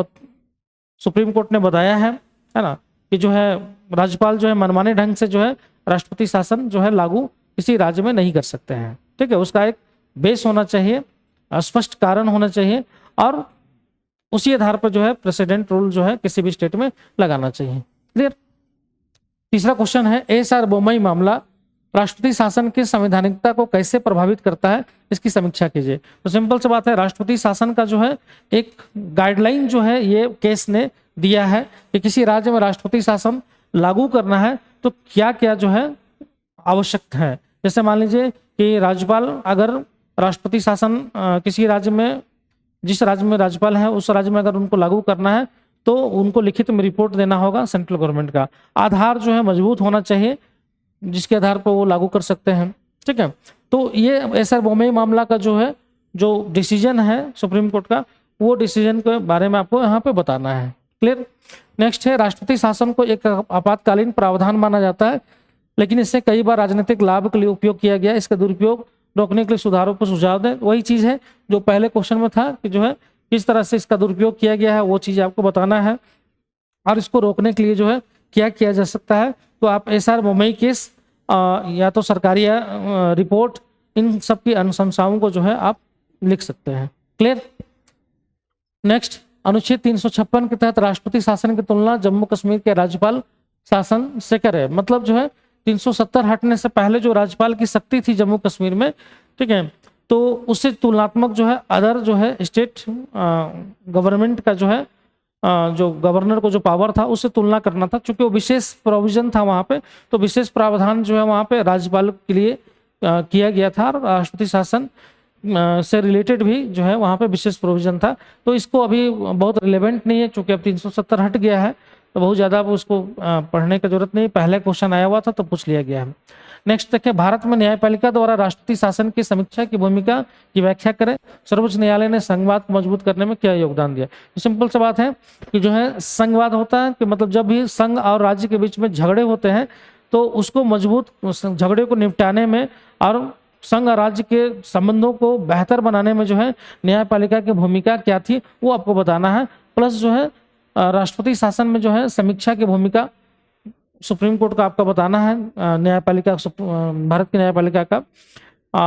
सुप्रीम कोर्ट ने बताया है ना, कि जो है राज्यपाल जो है मनमाने ढंग से जो है राष्ट्रपति शासन जो है लागू किसी राज्य में नहीं कर सकते हैं। ठीक है, उसका एक बेस होना चाहिए, स्पष्ट कारण होना चाहिए, और उसी आधार पर जो है प्रेसिडेंट रूल जो है किसी भी स्टेट में लगाना चाहिए। क्लियर। तीसरा क्वेश्चन है, एसआर बोम्बई मामला राष्ट्रपति शासन की संवैधानिकता को कैसे प्रभावित करता है, इसकी समीक्षा कीजिए। तो सिंपल सी बात है, राष्ट्रपति शासन का जो है एक गाइडलाइन जो है ये केस ने दिया है कि किसी राज्य में राष्ट्रपति शासन लागू करना है तो क्या क्या जो है आवश्यक है। जैसे मान लीजिए कि राज्यपाल अगर राष्ट्रपति शासन किसी राज्य में, जिस राज्य में राज्यपाल है उस राज्य में अगर उनको लागू करना है तो उनको लिखित में रिपोर्ट देना होगा सेंट्रल गवर्नमेंट का। आधार जो है मजबूत होना चाहिए जिसके आधार पर वो लागू कर सकते हैं। ठीक है, तो ये एसआर बोम्बई मामला का जो है जो डिसीजन है सुप्रीम कोर्ट का, वो डिसीजन के बारे में आपको यहाँ पे बताना है। क्लियर। नेक्स्ट है, राष्ट्रपति शासन को एक आपातकालीन प्रावधान माना जाता है, लेकिन इससे कई बार राजनीतिक लाभ के लिए उपयोग किया गया। इसका दुरुपयोग रोकने के लिए सुधारों पर सुझाव दें। वही चीज है जो पहले क्वेश्चन में था कि जो है किस तरह से इसका दुरुपयोग किया गया है, वो चीज आपको बताना है, और इसको रोकने के लिए जो है क्या किया जा सकता है। तो आप एसआर बोम्बई केस या तो सरकारी रिपोर्ट, इन सब की अनुशंसाओं को जो है आप लिख सकते हैं। क्लियर। नेक्स्ट, अनुच्छेद 356 के तहत राष्ट्रपति शासन की तुलना जम्मू कश्मीर के राज्यपाल शासन से करे। मतलब जो है 370 हटने से पहले जो राज्यपाल की शक्ति थी जम्मू कश्मीर में, ठीक है, तो उससे तुलनात्मक जो है अदर जो है स्टेट गवर्नमेंट का जो है जो गवर्नर को जो पावर था उससे तुलना करना था। चूंकि वो विशेष प्रोविजन था वहाँ पे, तो विशेष प्रावधान जो है वहाँ पे राज्यपाल के लिए किया गया था। राष्ट्रपति शासन से रिलेटेड भी जो है वहाँ पे विशेष प्रोविजन था। तो इसको अभी बहुत रिलेवेंट नहीं है, चूंकि अब 370 हट गया है तो बहुत ज़्यादा उसको पढ़ने की जरूरत नहीं। पहले क्वेश्चन आया हुआ था तो पूछ लिया गया है। नेक्स्ट देखिए, भारत में न्यायपालिका द्वारा राष्ट्रपति शासन की समीक्षा की भूमिका की व्याख्या करें। सर्वोच्च न्यायालय ने संघवाद को मजबूत करने में क्या योगदान दिया। तो सिंपल सी बात है कि जो है संघवाद होता है कि मतलब जब भी संघ और राज्य के बीच में झगड़े होते हैं तो उसको मजबूत, झगड़े को निपटाने में और संघ और राज्य के संबंधों को बेहतर बनाने में जो है न्यायपालिका की भूमिका क्या थी वो आपको बताना है। प्लस जो है राष्ट्रपति शासन में जो है समीक्षा की भूमिका सुप्रीम कोर्ट का आपका बताना है, न्यायपालिका भारत की न्यायपालिका का।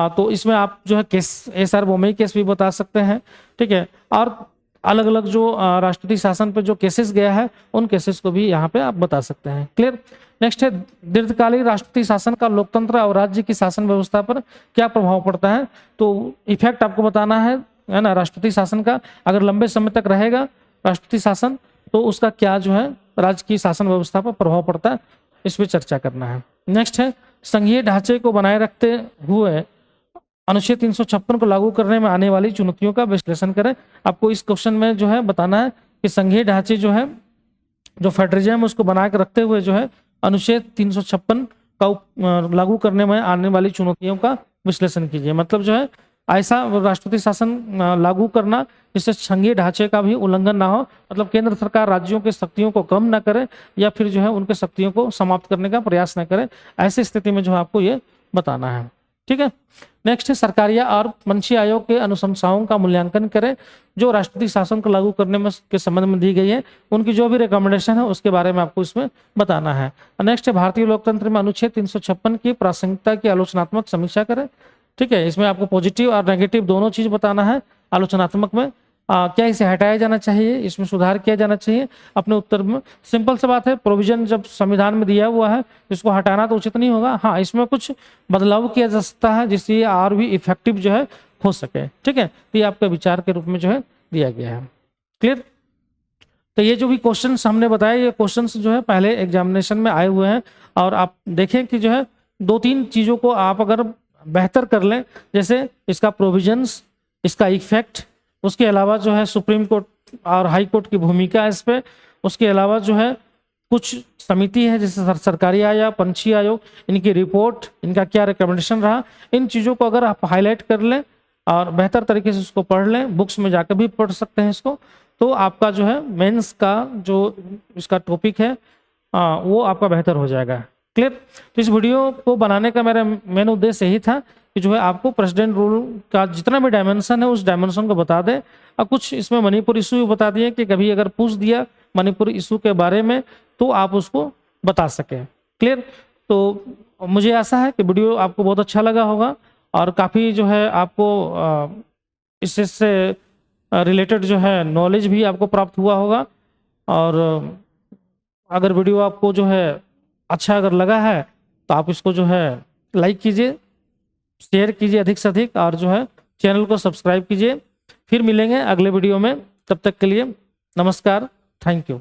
तो इसमें आप जो है केस एसआर बोम्बई केस भी बता सकते हैं। ठीक है, और अलग अलग जो राष्ट्रपति शासन पे जो केसेस गया है उन केसेस को भी यहाँ पे आप बता सकते हैं। क्लियर। नेक्स्ट है, दीर्घकालीन राष्ट्रपति शासन का लोकतंत्र और राज्य की शासन व्यवस्था पर क्या प्रभाव पड़ता है। तो इफेक्ट आपको बताना है ना, राष्ट्रपति शासन का अगर लंबे समय तक रहेगा राष्ट्रपति शासन तो उसका क्या जो है राज्य की शासन व्यवस्था पर प्रभाव पड़ता है, इस पर चर्चा करना है। नेक्स्ट है, संघीय ढांचे को बनाए रखते हुए अनुच्छेद 356 को लागू करने में आने वाली चुनौतियों का विश्लेषण करें। आपको इस क्वेश्चन में जो है बताना है कि संघीय ढांचे जो है जो फेडरलिज्म उसको बना के रखते हुए जो है अनुच्छेद 356 का लागू करने में आने वाली चुनौतियों का विश्लेषण कीजिए। मतलब जो है ऐसा राष्ट्रपति शासन लागू करना जिससे संघीय ढांचे का भी उल्लंघन ना हो, मतलब केंद्र सरकार राज्यों की शक्तियों को कम ना करे या फिर जो है उनके शक्तियों को समाप्त करने का प्रयास ना करे। ऐसी स्थिति में जो है आपको ये बताना है। ठीक है। नेक्स्ट है, सरकारिया और मंत्री आयोग के अनुशंसाओं का मूल्यांकन करें जो राष्ट्रपति शासन को लागू करने में के संबंध में दी गई है। उनकी जो भी रिकमेंडेशन है उसके बारे में आपको इसमें बताना है। नेक्स्ट है, भारतीय लोकतंत्र में अनुच्छेद 356 की प्रासंगिकता की आलोचनात्मक समीक्षा करें। ठीक है, इसमें आपको पॉजिटिव और नेगेटिव दोनों चीज बताना है। आलोचनात्मक में क्या इसे हटाया जाना चाहिए, इसमें सुधार किया जाना चाहिए। अपने उत्तर में सिंपल सी बात है, प्रोविजन जब संविधान में दिया हुआ है इसको हटाना तो उचित नहीं होगा। हाँ, इसमें कुछ बदलाव किया जा सकता है जिससे ये और भी इफेक्टिव जो है हो सके। ठीक है, तो ये आपके विचार के रूप में जो है दिया गया है। क्लियर। तो ये जो भी क्वेश्चन हमने बताए ये क्वेश्चन जो है पहले एग्जामिनेशन में आए हुए हैं और आप देखें कि जो है 2-3 चीज़ों को आप अगर बेहतर कर लें, जैसे इसका प्रोविजंस, इसका इफेक्ट, उसके अलावा जो है सुप्रीम कोर्ट और हाई कोर्ट की भूमिका इस पे, उसके अलावा जो है कुछ समिति है जैसे सरकारी आयोग, पंछी आयोग, इनकी रिपोर्ट, इनका क्या रिकमेंडेशन रहा, इन चीज़ों को अगर आप हाईलाइट कर लें और बेहतर तरीके से उसको पढ़ लें, बुक्स में जाकर भी पढ़ सकते हैं इसको, तो आपका जो है मेंस का जो इसका टॉपिक है वो आपका बेहतर हो जाएगा। क्लियर? तो इस वीडियो को बनाने का मेरा मेन उद्देश्य यही था कि जो है आपको प्रेसिडेंट रूल का जितना भी डायमेंशन है उस डायमेंशन को बता दें, और कुछ इसमें मणिपुर इशू भी बता दिए कि कभी अगर पूछ दिया मणिपुर इशू के बारे में तो आप उसको बता सकें। क्लियर? तो मुझे आशा है कि वीडियो आपको बहुत अच्छा लगा होगा और काफ़ी जो है आपको इससे रिलेटेड जो है नॉलेज भी आपको प्राप्त हुआ होगा। और अगर वीडियो आपको जो है अच्छा अगर लगा है तो आप इसको जो है लाइक कीजिए, शेयर कीजिए अधिक से अधिक, और जो है चैनल को सब्सक्राइब कीजिए। फिर मिलेंगे अगले वीडियो में, तब तक के लिए नमस्कार, थैंक यू।